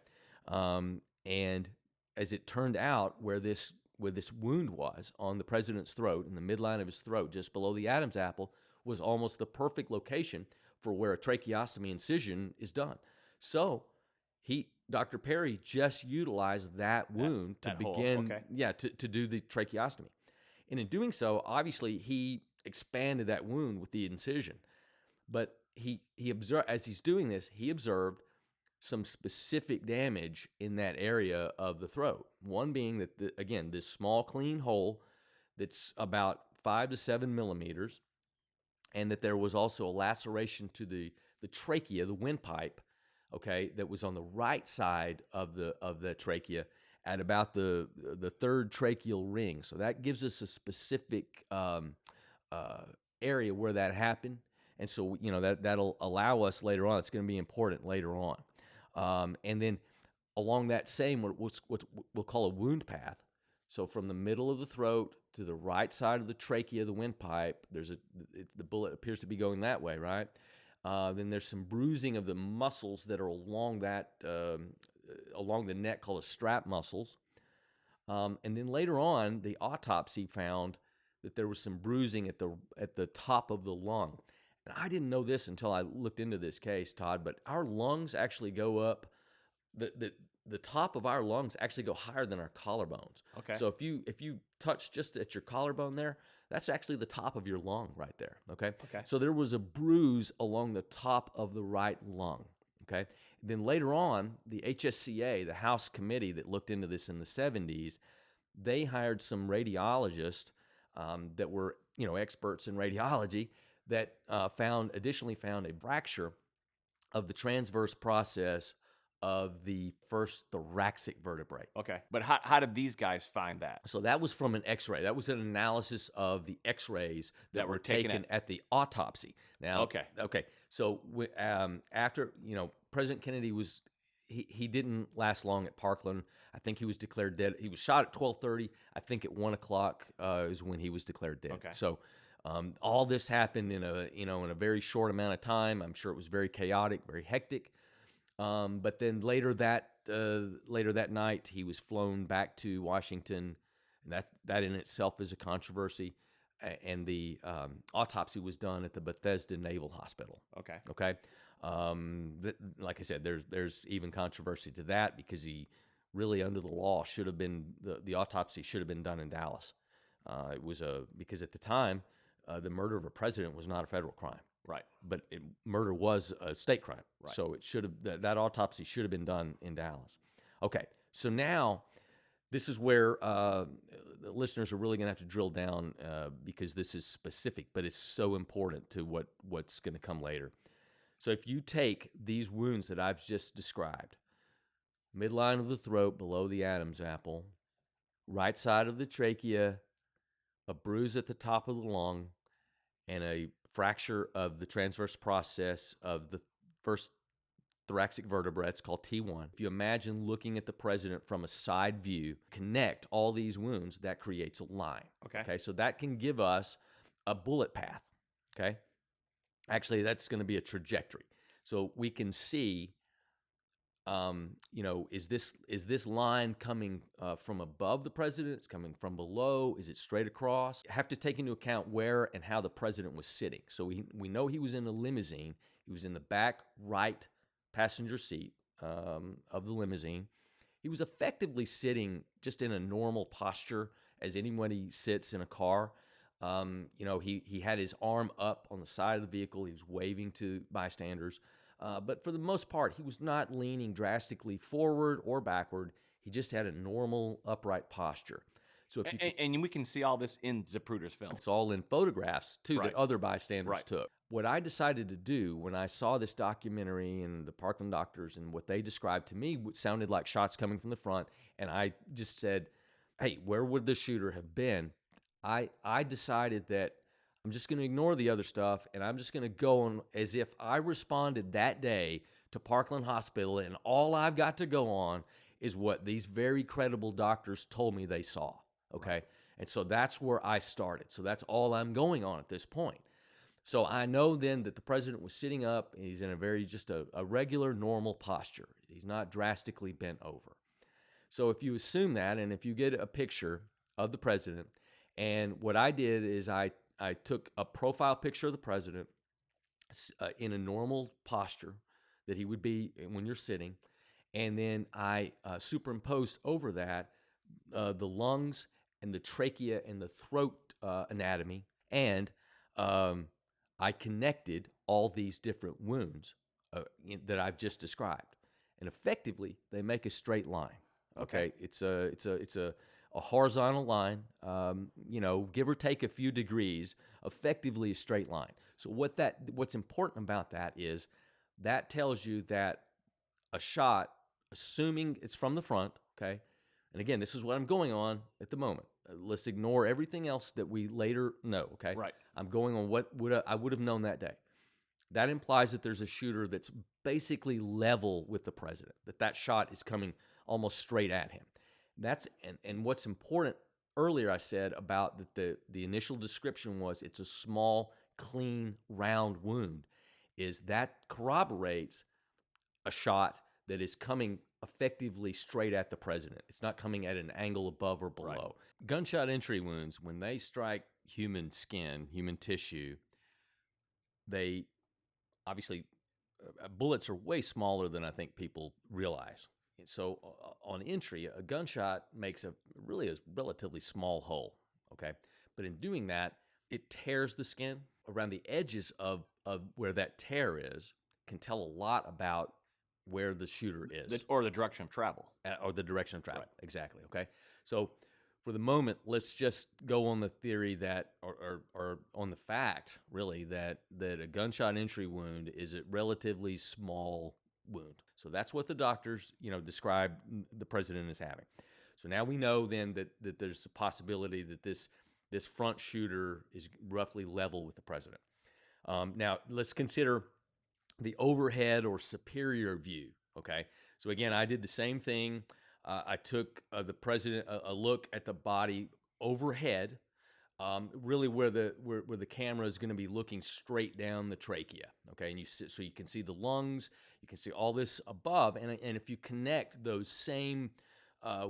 Speaker 1: And as it turned out, where this wound was on the president's throat, in the midline of his throat, just below the Adam's apple, was almost the perfect location for where a tracheostomy incision is done. So Dr. Perry just utilized that wound to begin, to do the tracheostomy. And in doing so, obviously, he expanded that wound with the incision. But he observed, as he's doing this, he observed some specific damage in that area of the throat. One being that, again, this small, clean hole that's about 5 to 7 millimeters, and that there was also a laceration to the trachea, the windpipe, that was on the right side of the trachea at about the third tracheal ring. So that gives us a specific area where that happened, and so that'll allow us later on. It's going to be important later on, and then along that same what we'll call a wound path. So from the middle of the throat to the right side of the trachea, the windpipe, the bullet appears to be going that way, right? Then there's some bruising of the muscles that are along along the neck, called the strap muscles. And then later on, the autopsy found that there was some bruising at the top of the lung. And I didn't know this until I looked into this case, Todd, but our lungs actually go up. The top of our lungs actually go higher than our collarbones.
Speaker 3: Okay.
Speaker 1: So if you touch just at your collarbone there, that's actually the top of your lung right there. Okay.
Speaker 3: Okay.
Speaker 1: So there was a bruise along the top of the right lung. Okay. Then later on, the HSCA, the House committee that looked into this in the 70s, they hired some radiologists that were experts in radiology that additionally found a fracture of the transverse process of the first thoracic vertebrae.
Speaker 3: Okay. But how did these guys find that?
Speaker 1: So that was from an X-ray. That was an analysis of the X-rays that were
Speaker 3: taken
Speaker 1: taken at the autopsy. Now,
Speaker 3: Okay.
Speaker 1: So after President Kennedy was he didn't last long at Parkland. I think he was declared dead. He was shot at 12:30. I think at 1:00 is when he was declared dead.
Speaker 3: Okay.
Speaker 1: So all this happened in a very short amount of time. I'm sure it was very chaotic, very hectic. But then later that night, he was flown back to Washington, and that in itself is a controversy. And the autopsy was done at the Bethesda Naval Hospital.
Speaker 3: Okay.
Speaker 1: Okay. Like I said, there's even controversy to that because he really, under the law, should have been the autopsy should have been done in Dallas. It was because at the time, the murder of a president was not a federal crime.
Speaker 3: Right.
Speaker 1: But murder was a state crime.
Speaker 3: Right.
Speaker 1: So it should have that autopsy should have been done in Dallas. Okay. So now this is where the listeners are really going to have to drill down because this is specific, but it's so important to what's going to come later. So if you take these wounds that I've just described, midline of the throat below the Adam's apple, right side of the trachea, a bruise at the top of the lung, and a fracture of the transverse process of the first thoracic vertebra, it's called T1. If you imagine looking at the president from a side view, connect all these wounds, that creates a line. Okay, so that can give us a bullet path. Okay, actually, that's going to be a trajectory. So we can see, is this line coming from above the president? It's coming from below? Is it straight across? You have to take into account where and how the president was sitting. So we know he was in a limousine. He was in the back right passenger seat of the limousine. He was effectively sitting just in a normal posture as anybody sits in a car. He had his arm up on the side of the vehicle. He was waving to bystanders. But for the most part, he was not leaning drastically forward or backward. He just had a normal upright posture. So
Speaker 3: and we can see all this in Zapruder's film.
Speaker 1: It's all in photographs, too, that other bystanders took. What I decided to do when I saw this documentary and the Parkland doctors and what they described to me sounded like shots coming from the front, and I just said, hey, where would the shooter have been? I decided that I'm just going to ignore the other stuff, and I'm just going to go on as if I responded that day to Parkland Hospital, and all I've got to go on is what these very credible doctors told me they saw. Okay. Right. And so that's where I started. So that's all I'm going on at this point. So I know then that the president was sitting up. And he's in a regular, normal posture. He's not drastically bent over. So if you assume that, and if you get a picture of the president, and what I did is I took a profile picture of the president in a normal posture that he would be when you're sitting, and then I superimposed over that the lungs and the trachea and the throat anatomy, and I connected all these different wounds that I've just described, and effectively they make a straight line. Okay, it's a horizontal line, give or take a few degrees, effectively a straight line. So what's important about that is that tells you that a shot, assuming it's from the front, okay. And again, this is what I'm going on at the moment. Let's ignore everything else that we later know, okay?
Speaker 3: Right.
Speaker 1: I'm going on what I would have known that day. That implies that there's a shooter that's basically level with the president, that shot is coming almost straight at him. And what's important, earlier I said about that the initial description was it's a small, clean, round wound, is that corroborates a shot that is coming effectively straight at the president. It's not coming at an angle above or below. Right. Gunshot entry wounds, when they strike human skin, human tissue, they obviously, bullets are way smaller than I think people realize. So on entry, a gunshot makes a relatively small hole, okay? But in doing that, it tears the skin. Around the edges of where that tear is can tell a lot about where the shooter is.
Speaker 3: Or the direction of travel.
Speaker 1: Right. Exactly, okay? So for the moment, let's just go on the theory that, or on the fact, really, that a gunshot entry wound is a relatively small wound. So that's what the doctors, describe the president as having. So now we know then that there's a possibility that this front shooter is roughly level with the president. Now let's consider the overhead or superior view. Okay, so again, I did the same thing. I took the president a look at the body overhead, really where the camera is going to be looking straight down the trachea. Okay, and so you can see the lungs, you can see all this above, and if you connect those same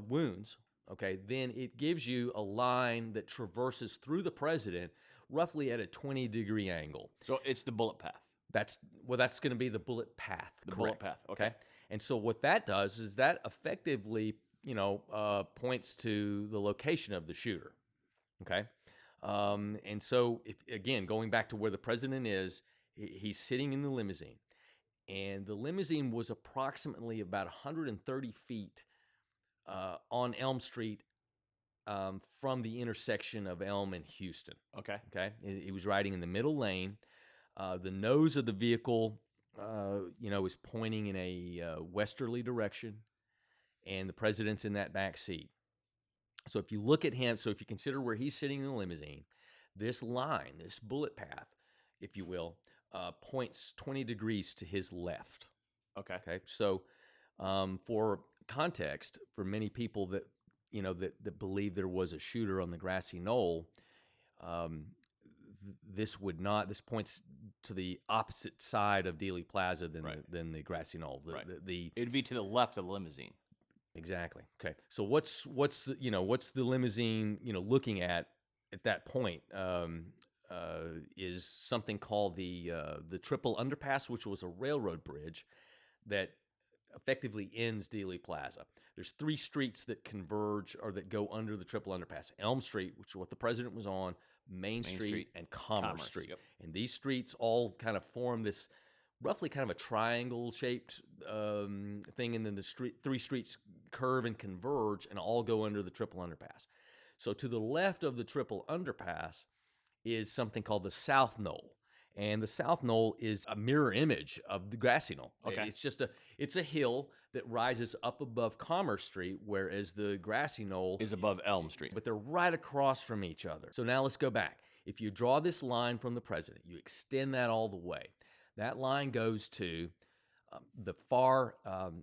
Speaker 1: wounds, okay, then it gives you a line that traverses through the president roughly at a 20-degree angle.
Speaker 3: So it's the bullet path.
Speaker 1: That's going to be the bullet path.
Speaker 3: The
Speaker 1: correct.
Speaker 3: bullet path. Okay.
Speaker 1: And so what that does is that effectively, points to the location of the shooter. Okay. And so if, again, going back to where the president is, he's sitting in the limousine, and the limousine was approximately about 130 feet on Elm Street from the intersection of Elm and Houston.
Speaker 3: Okay.
Speaker 1: Okay. He was riding in the middle lane. The nose of the vehicle, is pointing in a westerly direction, and the president's in that back seat. So if you look at him, if you consider where he's sitting in the limousine, this line, this bullet path, if you will, points 20 degrees to his left.
Speaker 3: Okay.
Speaker 1: Okay. So for context, for many people that that believe there was a shooter on the grassy knoll, this points to the opposite side of Dealey Plaza than the grassy knoll.
Speaker 3: It'd be to the left of the limousine.
Speaker 1: Exactly. Okay. So what's the limousine looking at that point is something called the Triple Underpass, which was a railroad bridge that effectively ends Dealey Plaza. There's 3 streets that converge or that go under the Triple Underpass: Elm Street, which is what the president was on, Main Street, and Commerce Street.
Speaker 3: Yep.
Speaker 1: And these streets all kind of form this roughly kind of a triangle-shaped thing, and then the 3 streets curve and converge and all go under the Triple Underpass. So to the left of the Triple Underpass is something called the South Knoll. And the South Knoll is a mirror image of the grassy knoll.
Speaker 3: Okay.
Speaker 1: It's a hill that rises up above Commerce Street, whereas the grassy knoll
Speaker 3: Is above Elm Street.
Speaker 1: but they're right across from each other. So now let's go back. If you draw this line from the president, you extend that all the way. That line goes to the far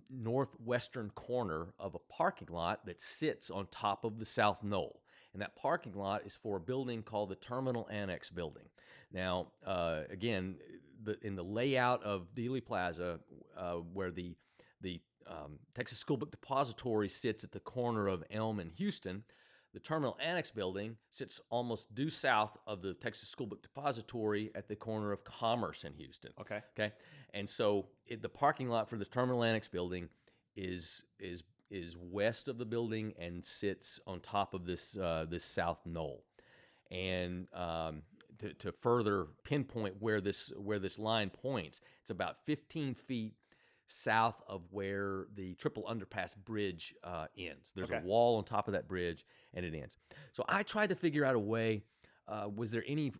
Speaker 1: northwestern corner of a parking lot that sits on top of the South Knoll. And that parking lot is for a building called the Terminal Annex Building. Now, again, in the layout of Dealey Plaza, where the Texas School Book Depository sits at the corner of Elm and Houston, the Terminal Annex Building sits almost due south of the Texas School Book Depository at the corner of Commerce in Houston.
Speaker 3: Okay.
Speaker 1: Okay. And so the parking lot for the Terminal Annex Building is west of the building and sits on top of this South Knoll. And to further pinpoint where this line points, it's about 15 feet south of where the Triple Underpass bridge ends. There's a wall on top of that bridge, and it ends. So I tried to figure out a way. Was there any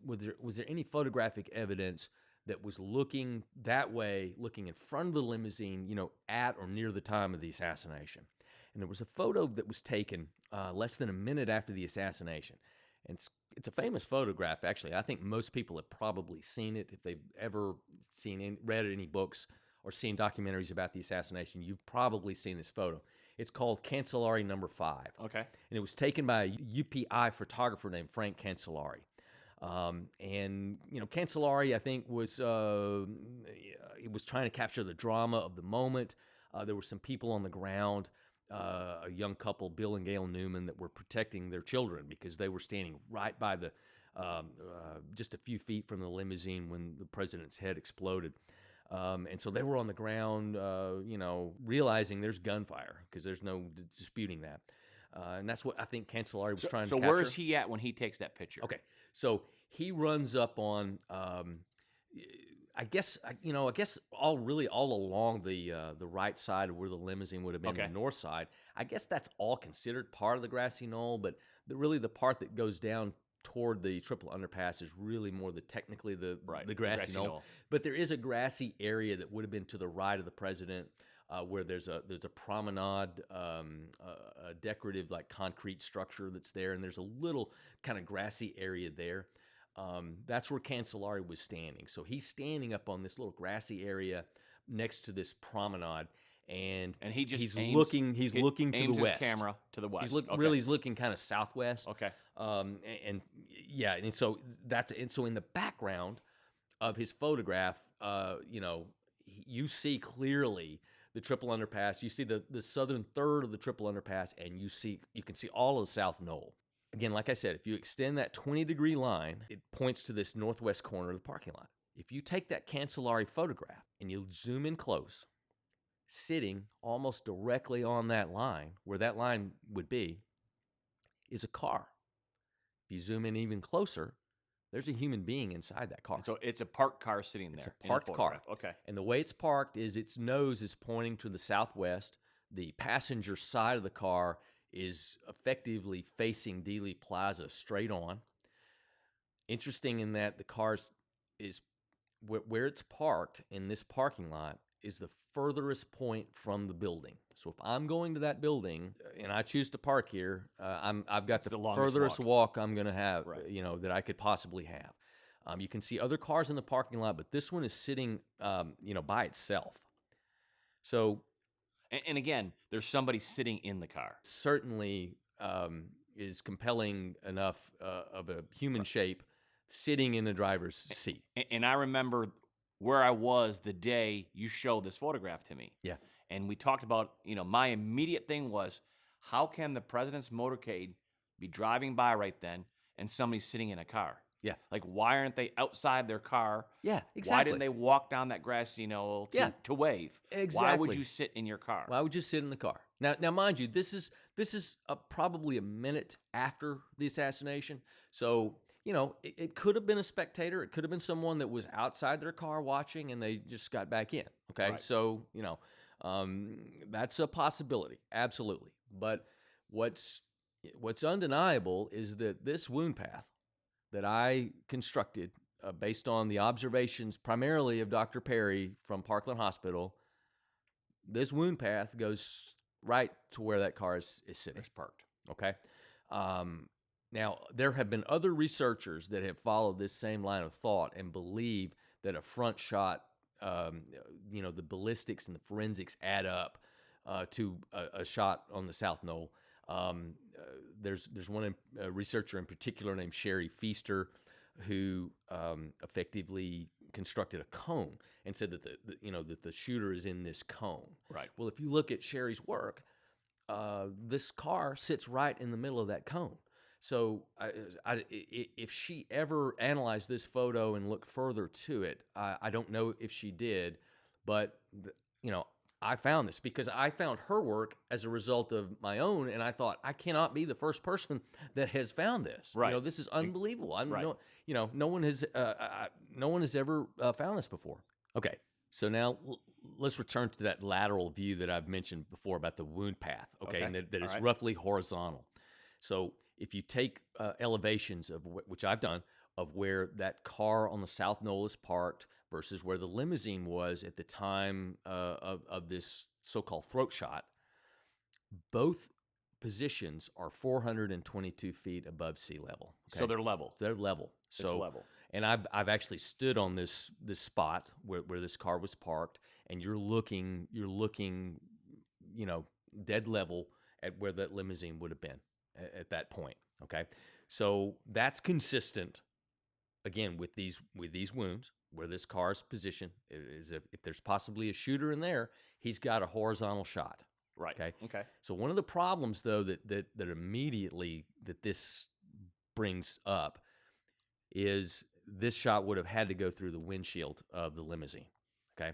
Speaker 1: photographic evidence that was looking that way, looking in front of the limousine, at or near the time of the assassination? And there was a photo that was taken less than a minute after the assassination. And it's a famous photograph, actually. I think most people have probably seen it. If they've ever read any books or seen documentaries about the assassination, you've probably seen this photo. It's called Cancellari Number 5.
Speaker 3: Okay.
Speaker 1: And it was taken by a UPI photographer named Frank Cancellari. And Cancellari, I think, was trying to capture the drama of the moment. There were some people on the ground, a young couple, Bill and Gail Newman, that were protecting their children because they were standing right by the just a few feet from the limousine when the president's head exploded. And so they were on the ground, realizing there's gunfire because there's no disputing that. And that's what I think Cancellari was trying to capture.
Speaker 3: So where is he at when he takes that picture?
Speaker 1: Okay, so he runs up on, I guess all along the right side of where the limousine would have been, the north side. I guess that's all considered part of the grassy knoll, but the part that goes down toward the triple underpass is really more technically the grassy knoll.
Speaker 3: knoll.
Speaker 1: But there is a grassy area that would have been to the right of the president, where there's a promenade, a decorative like concrete structure that's there, and there's a little kind of grassy area there. That's where Cancellari was standing. So he's standing up on this little grassy area next to this promenade, and he's looking to the
Speaker 3: his
Speaker 1: west.
Speaker 3: Camera to the west.
Speaker 1: He's looking kind of southwest.
Speaker 3: Okay.
Speaker 1: And so in the background of his photograph, you see clearly the triple underpass. You see the southern third of the triple underpass, and you can see all of the South Knoll. Again, like I said, if you extend that 20-degree line, it points to this northwest corner of the parking lot. If you take that Cancellari photograph and you zoom in close, sitting almost directly on that line, where that line would be, is a car. If you zoom in even closer, there's a human being inside that car.
Speaker 3: So it's a parked car sitting there.
Speaker 1: It's a parked car.
Speaker 3: Okay.
Speaker 1: And the way it's parked is its nose is pointing to the southwest. The passenger side of the car is effectively facing Dealey Plaza straight on. Interesting in that the car is where it's parked in this parking lot is the furthest point from the building. So if I'm going to that building and I choose to park here, I've got the furthest walk I'm going to have, that I could possibly have. You can see other cars in the parking lot, but this one is sitting, by itself. So,
Speaker 3: and again, there's somebody sitting in the car.
Speaker 1: Certainly is compelling enough of a human shape sitting in the driver's seat.
Speaker 3: And I remember where I was the day you showed this photograph to me.
Speaker 1: Yeah.
Speaker 3: And we talked about, my immediate thing was, how can the president's motorcade be driving by right then and somebody's sitting in a car?
Speaker 1: Yeah.
Speaker 3: Like, why aren't they outside their car?
Speaker 1: Yeah, exactly.
Speaker 3: Why didn't they walk down that grassy knoll to wave?
Speaker 1: Exactly.
Speaker 3: Why would you sit in your car?
Speaker 1: Why would you sit in the car? Now, mind you, this is probably a minute after the assassination. So, it could have been a spectator. It could have been someone that was outside their car watching and they just got back in. Okay.
Speaker 3: Right.
Speaker 1: So, that's a possibility. Absolutely. But what's undeniable is that this wound path that I constructed based on the observations primarily of Dr. Perry from Parkland Hospital, this wound path goes right to where that car is sitting.
Speaker 3: It's parked.
Speaker 1: Okay. Now, there have been other researchers that have followed this same line of thought and believe that a front shot, the ballistics and the forensics add up to a shot on the South Knoll. There's one researcher in particular named Sherry Feaster who effectively constructed a cone and said that that the shooter is in this cone.
Speaker 3: Right.
Speaker 1: Well, if you look at Sherry's work, this car sits right in the middle of that cone. So if she ever analyzed this photo and looked further to it, I don't know if she did, but I found this because I found her work as a result of my own, and I thought I cannot be the first person that has found this.
Speaker 3: Right.
Speaker 1: This is unbelievable.
Speaker 3: Right.
Speaker 1: No one has ever found this before. Okay. So now let's return to that lateral view that I've mentioned before about the wound path. Okay. And that is roughly horizontal. So if you take elevations of which I've done of where that car on the South Knoll is parked versus where the limousine was at the time of this so-called throat shot, both positions are 422 feet above sea level. Okay?
Speaker 3: So they're level.
Speaker 1: They're level.
Speaker 3: It's level.
Speaker 1: And I've actually stood on this spot where this car was parked, and you're looking, dead level at where that limousine would have been at that point. Okay, so that's consistent. Again, with these wounds, where this car is positioned, is if there's possibly a shooter in there, he's got a horizontal shot.
Speaker 3: Right. Okay.
Speaker 1: So one of the problems, though, that immediately that this brings up is this shot would have had to go through the windshield of the limousine. Okay.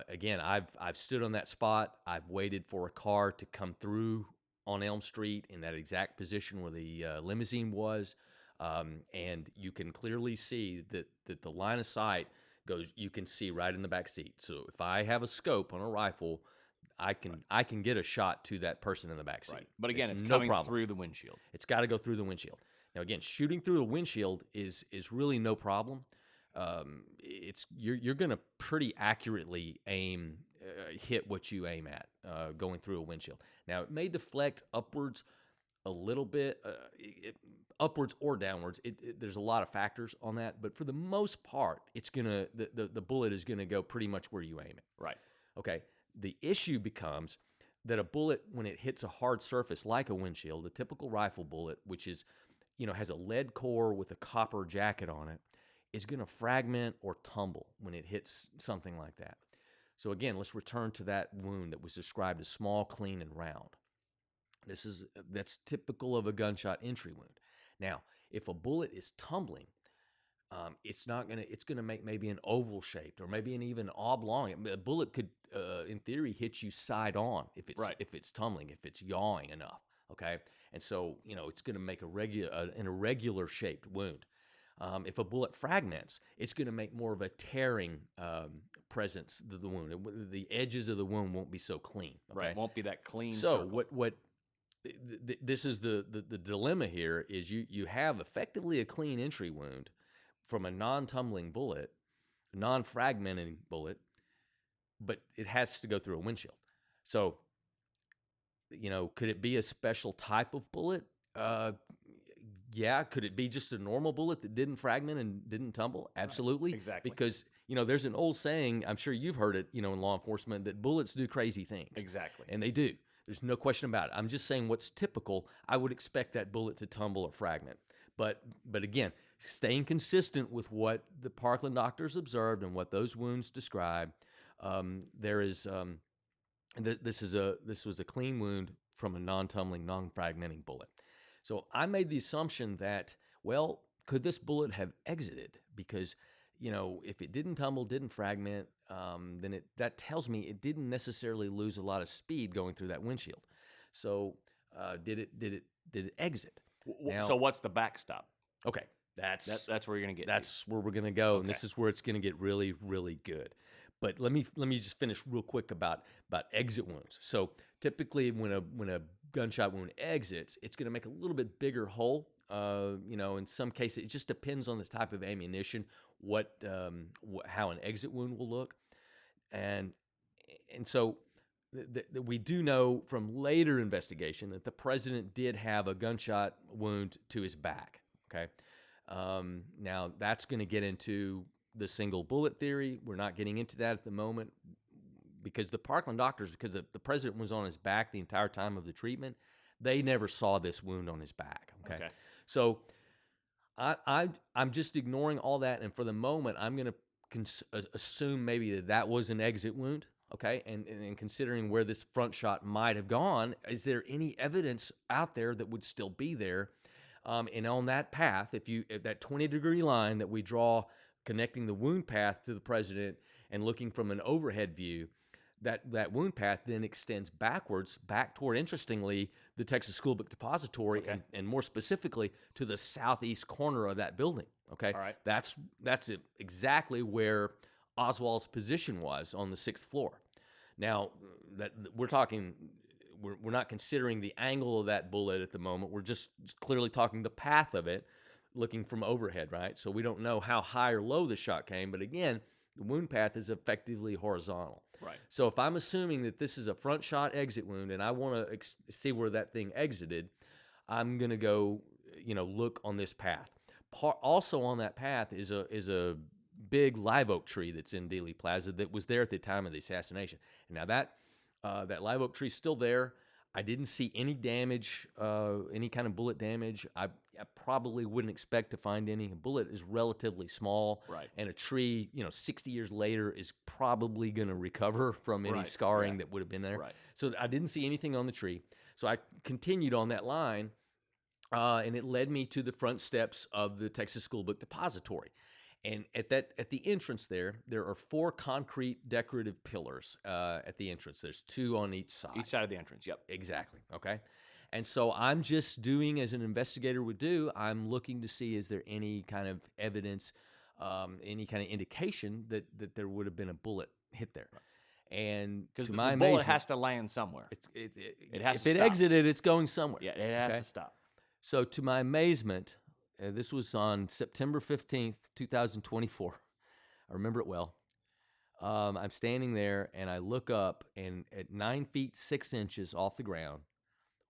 Speaker 1: Again, I've stood on that spot. I've waited for a car to come through on Elm Street in that exact position where the limousine was. And you can clearly see that the line of sight goes, you can see right in the back seat. So if I have a scope on a rifle, I can get a shot to that person in the back seat.
Speaker 3: Right. But again, it's
Speaker 1: no
Speaker 3: coming
Speaker 1: problem
Speaker 3: through the windshield.
Speaker 1: It's got to go through the windshield. Now, again, shooting through a windshield is really no problem. You're going to pretty accurately hit what you aim at going through a windshield. Now, it may deflect upwards a little bit, upwards or downwards. There's a lot of factors on that, but for the most part, the bullet is gonna go pretty much where you aim it.
Speaker 3: Right.
Speaker 1: Okay. The issue becomes that a bullet, when it hits a hard surface like a windshield, a typical rifle bullet, which is, has a lead core with a copper jacket on it, is going to fragment or tumble when it hits something like that. So again, let's return to that wound that was described as small, clean, and round. That's typical of a gunshot entry wound. Now, if a bullet is tumbling, it's gonna make maybe an oval shaped or maybe an even oblong. A bullet could, in theory, hit you side on if it's tumbling, if it's yawing enough. Okay, and so it's gonna make an irregular shaped wound. If a bullet fragments, it's going to make more of a tearing presence to the wound. The edges of the wound won't be so clean. Okay?
Speaker 3: Right, won't be that clean.
Speaker 1: So
Speaker 3: circle.
Speaker 1: This is the dilemma here is you have effectively a clean entry wound from a non-tumbling bullet, non-fragmenting bullet, but it has to go through a windshield. So, could it be a special type of bullet? Yeah, could it be just a normal bullet that didn't fragment and didn't tumble? Absolutely.
Speaker 3: Right. Exactly.
Speaker 1: Because, there's an old saying, I'm sure you've heard it, in law enforcement, that bullets do crazy things.
Speaker 3: Exactly.
Speaker 1: And they do. There's no question about it. I'm just saying what's typical. I would expect that bullet to tumble or fragment. But again, staying consistent with what the Parkland doctors observed and what those wounds describe, this was a clean wound from a non-tumbling, non-fragmenting bullet. So I made the assumption that, well, could this bullet have exited? Because, if it didn't tumble, didn't fragment, then that tells me it didn't necessarily lose a lot of speed going through that windshield. So did it exit? Now,
Speaker 3: so what's the backstop?
Speaker 1: Okay, that's
Speaker 3: where you're going to get.
Speaker 1: That's where we're going to go, and this is where it's going to get really, really good. But let me just finish real quick about exit wounds. So typically, when a gunshot wound exits, it's going to make a little bit bigger hole. In some cases, it just depends on the type of ammunition, how an exit wound will look, and so we do know from later investigation that the president did have a gunshot wound to his back. Okay, now that's going to get into the single bullet theory. We're not getting into that at the moment because the Parkland doctors, because the president was on his back the entire time of the treatment, they never saw this wound on his back. Okay. So I'm just ignoring all that, and for the moment, I'm going to assume maybe that was an exit wound. Okay, and considering where this front shot might have gone, is there any evidence out there that would still be there? And on that path, if that 20-degree line that we draw connecting the wound path to the president and looking from an overhead view, that wound path then extends backwards, back toward, interestingly, the Texas School Book Depository, and more specifically to the southeast corner of that building. Okay,
Speaker 3: all right.
Speaker 1: That's exactly where Oswald's position was on the 6th floor. Now, that we're not considering the angle of that bullet at the moment. We're just clearly talking the path of it, looking from overhead, right? So we don't know how high or low the shot came, but again, the wound path is effectively horizontal.
Speaker 3: Right.
Speaker 1: So if I'm assuming that this is a front shot exit wound and I want to see where that thing exited, I'm going to go, look on this path. Also on that path is a big live oak tree that's in Dealey Plaza that was there at the time of the assassination. And now that live oak tree is still there. I didn't see any damage, any kind of bullet damage. I probably wouldn't expect to find any. A bullet is relatively small,
Speaker 3: right?
Speaker 1: And a tree, 60 years later, is probably going to recover from any scarring that would have been there.
Speaker 3: Right.
Speaker 1: So I didn't see anything on the tree. So I continued on that line, and it led me to the front steps of the Texas School Book Depository. And at the entrance there are 4 concrete decorative pillars at the entrance. There's 2 on each side.
Speaker 3: Each side of the entrance, yep.
Speaker 1: Exactly, okay? And so I'm just doing as an investigator would do, I'm looking to see is there any kind of evidence, any kind of indication that there would have been a bullet hit there. Right. And
Speaker 3: because
Speaker 1: to
Speaker 3: the
Speaker 1: my
Speaker 3: bullet
Speaker 1: amazement,
Speaker 3: has to land somewhere.
Speaker 1: It has
Speaker 3: if
Speaker 1: to
Speaker 3: it
Speaker 1: stop. Exited, it's going somewhere.
Speaker 3: Yeah, it has to stop.
Speaker 1: So to my amazement, This was on September 15th, 2024. I remember it well. I'm standing there, and I look up, and at 9 feet 6 inches off the ground,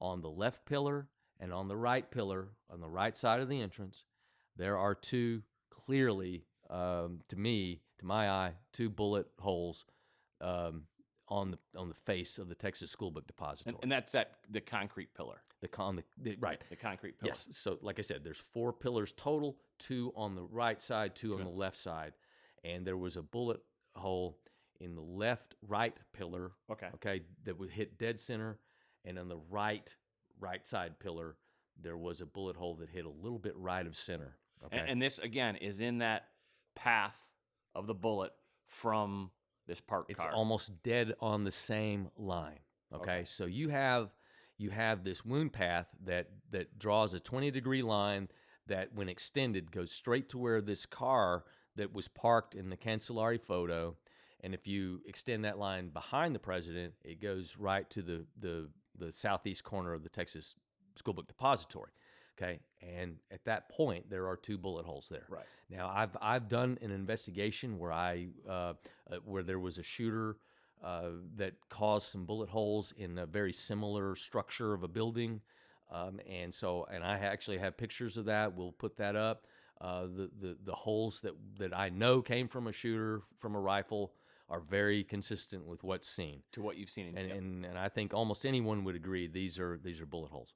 Speaker 1: on the left pillar and on the right pillar, on the right side of the entrance, there are two clearly, to my eye, two bullet holes on the face of the Texas School Book Depository.
Speaker 3: And that's at the concrete pillar.
Speaker 1: Right.
Speaker 3: The concrete pillar.
Speaker 1: Yes. So, like I said, there's 4 pillars total, 2 on the right side, 2 on the left side, and there was a bullet hole in the right pillar. Okay, that would hit dead center, and on the right side pillar, there was a bullet hole that hit a little bit right of center. Okay,
Speaker 3: and this again is in that path of the bullet from this parked car.
Speaker 1: It's almost dead on the same line. Okay, so you have this wound path that draws a 20-degree line that, when extended, goes straight to where this car that was parked in the Cancellari photo, and if you extend that line behind the president, it goes right to the southeast corner of the Texas School Book Depository. Okay, and at that point, there are 2 bullet holes there.
Speaker 3: Right.
Speaker 1: Now, I've done an investigation where there was a shooter that caused some bullet holes in a very similar structure of a building, and I actually have pictures of that. We'll put that up. The holes that I know came from a shooter from a rifle are very consistent with what's seen.
Speaker 3: To what you've seen.
Speaker 1: And I think almost anyone would agree these are bullet holes.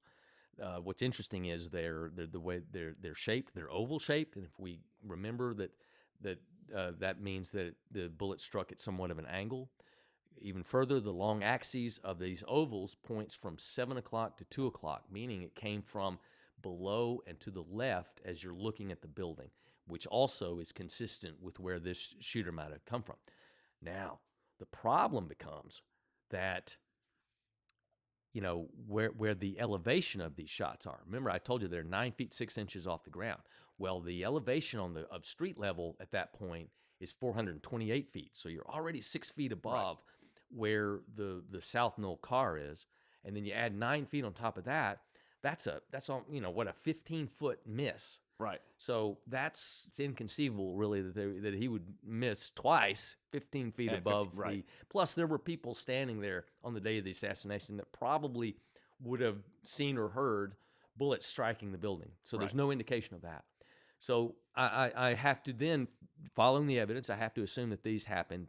Speaker 1: What's interesting is they're the way they're shaped. They're oval shaped, and if we remember that means that the bullet struck at somewhat of an angle. Even further, the long axes of these ovals points from 7 o'clock to 2 o'clock, meaning it came from below and to the left as you're looking at the building, which also is consistent with where this shooter might have come from. Now, the problem becomes that, where the elevation of these shots are. Remember, I told you they're 9 feet 6 inches off the ground. Well, the elevation of street level at that point is 428 feet. So you're already 6 feet above where the South Knoll car is, and then you add 9 feet on top of that. That's a 15-foot miss.
Speaker 3: Right.
Speaker 1: So it's inconceivable, really, that he would miss twice, 15 feet above the. Plus, there were people standing there on the day of the assassination that probably would have seen or heard bullets striking the building. So there's no indication of that. So I have to then, following the evidence, I have to assume that these happened,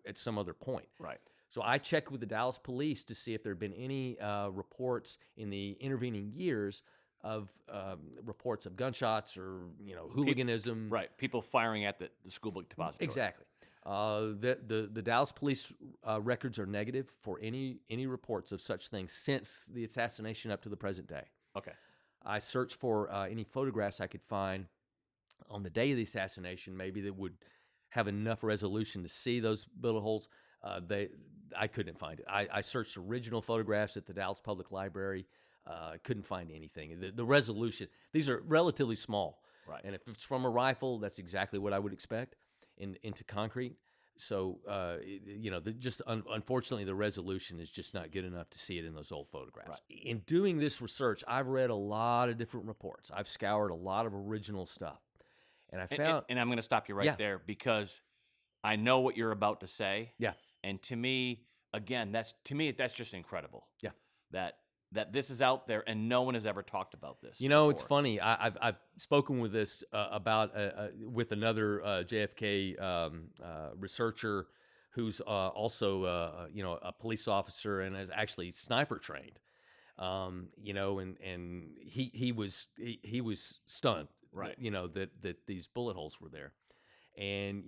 Speaker 1: at some other point.
Speaker 3: Right.
Speaker 1: So I checked with the Dallas police to see if there had been any reports in the intervening years of reports of gunshots or hooliganism.
Speaker 3: Right, people firing at the school book depository.
Speaker 1: Exactly. The Dallas police records are negative for any reports of such things since the assassination up to the present day.
Speaker 3: Okay.
Speaker 1: I searched for any photographs I could find on the day of the assassination, maybe that would have enough resolution to see those bullet holes. I couldn't find it. I searched original photographs at the Dallas Public Library. Couldn't find anything. The resolution, these are relatively small.
Speaker 3: Right.
Speaker 1: And if it's from a rifle, that's exactly what I would expect into concrete. So, unfortunately, the resolution is just not good enough to see it in those old photographs.
Speaker 3: Right.
Speaker 1: In doing this research, I've read a lot of different reports. I've scoured a lot of original stuff. And I found...
Speaker 3: And I'm going to stop you right there because I know what you're about to say.
Speaker 1: Yeah.
Speaker 3: And to me, again, that's just incredible.
Speaker 1: Yeah.
Speaker 3: That this is out there and no one has ever talked about this.
Speaker 1: It's funny. I've spoken with this with another JFK researcher who's also a police officer and is actually sniper trained. And he was stunned.
Speaker 3: Right.
Speaker 1: That these bullet holes were there. And,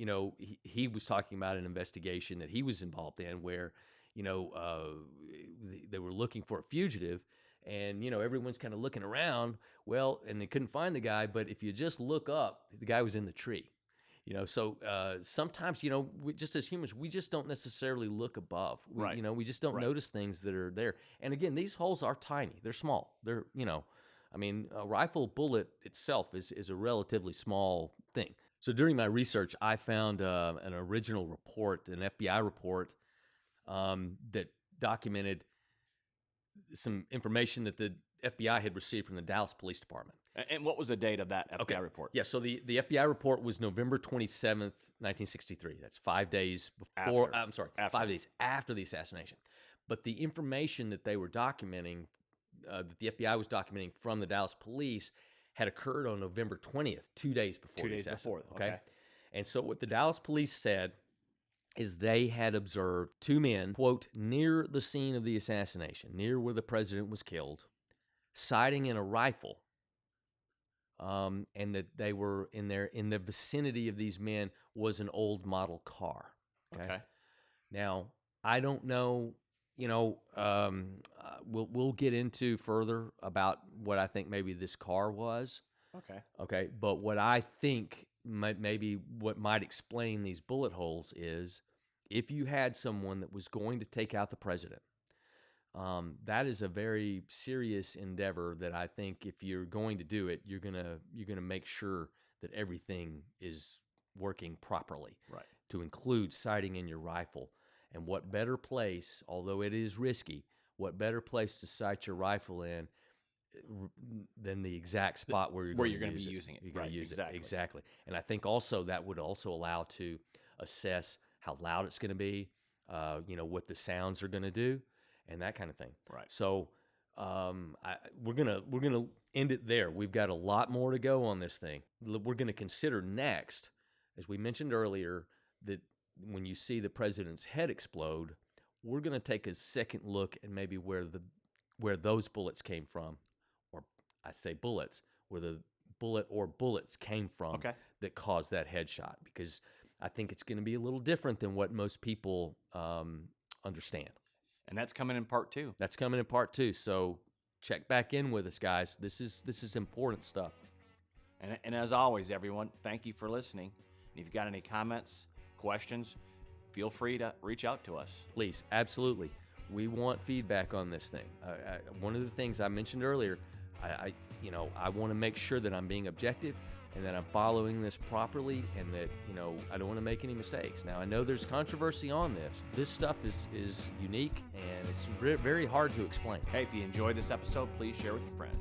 Speaker 1: he was talking about an investigation that he was involved in where, they were looking for a fugitive and, everyone's kind of looking around. Well, and they couldn't find the guy. But if you just look up, the guy was in the tree. So sometimes, we, just as humans, we just don't necessarily look above. We just don't notice things that are there. And again, these holes are tiny. They're small. They're, a rifle bullet itself is a relatively small thing. So during my research, I found an original report, an FBI report, that documented some information that the FBI had received from the Dallas Police Department.
Speaker 3: And what was the date of that FBI report?
Speaker 1: Yeah, so the FBI report was November 27th, 1963. That's 5 days before,
Speaker 3: After.
Speaker 1: 5 days after the assassination. But the information that they were documenting, that the FBI was documenting from the Dallas police, had occurred on November 20th, 2 days before the assassination. Okay. And so what the Dallas police said is they had observed two men, quote, near the scene of the assassination, near where the president was killed, sighting in a rifle, and that they were in the vicinity of these men was an old model car. Okay. Now, I don't know, we'll get into further about what I think maybe this car was. Okay. But what I think maybe what might explain these bullet holes is if you had someone that was going to take out the president, that is a very serious endeavor that I think if you're going to do it, you're gonna make sure that everything is working properly.
Speaker 3: Right.
Speaker 1: To include sighting in your rifle. And what better place, although it is risky, what better place to sight your rifle in than the exact spot where you're going to be using it. You're going to use it. Exactly. And I think also that would also allow to assess how loud it's going to be, what the sounds are going to do, and that kind of thing.
Speaker 3: Right.
Speaker 1: So we're gonna end it there. We've got a lot more to go on this thing. We're going to consider next, as we mentioned earlier, that when you see the president's head explode, we're going to take a second look at maybe where those bullets came from, or I say bullets, where the bullet or bullets came from that caused that headshot, because I think it's going to be a little different than what most people understand.
Speaker 3: And that's coming in part 2.
Speaker 1: That's coming in part 2. So check back in with us, guys. This is important stuff.
Speaker 3: And as always, everyone, thank you for listening. And if you've got any comments, questions, feel free to reach out to us.
Speaker 1: Please, absolutely. We want feedback on this thing. One of the things I mentioned earlier, I want to make sure that I'm being objective and that I'm following this properly, and that I don't want to make any mistakes. Now, I know there's controversy on this. This stuff is unique, and it's very hard to explain.
Speaker 3: Hey, if you enjoyed this episode, please share with your friends.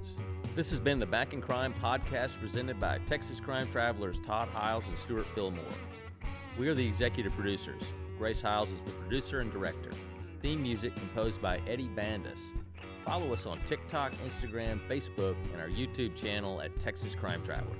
Speaker 1: This has been the Back in Crime podcast presented by Texas Crime Travelers Todd Hiles and Stewart Fillmore. We are the executive producers. Grace Hiles is the producer and director. Theme music composed by Eddie Bandus. Follow us on TikTok, Instagram, Facebook, and our YouTube channel at Texas Crime Travelers.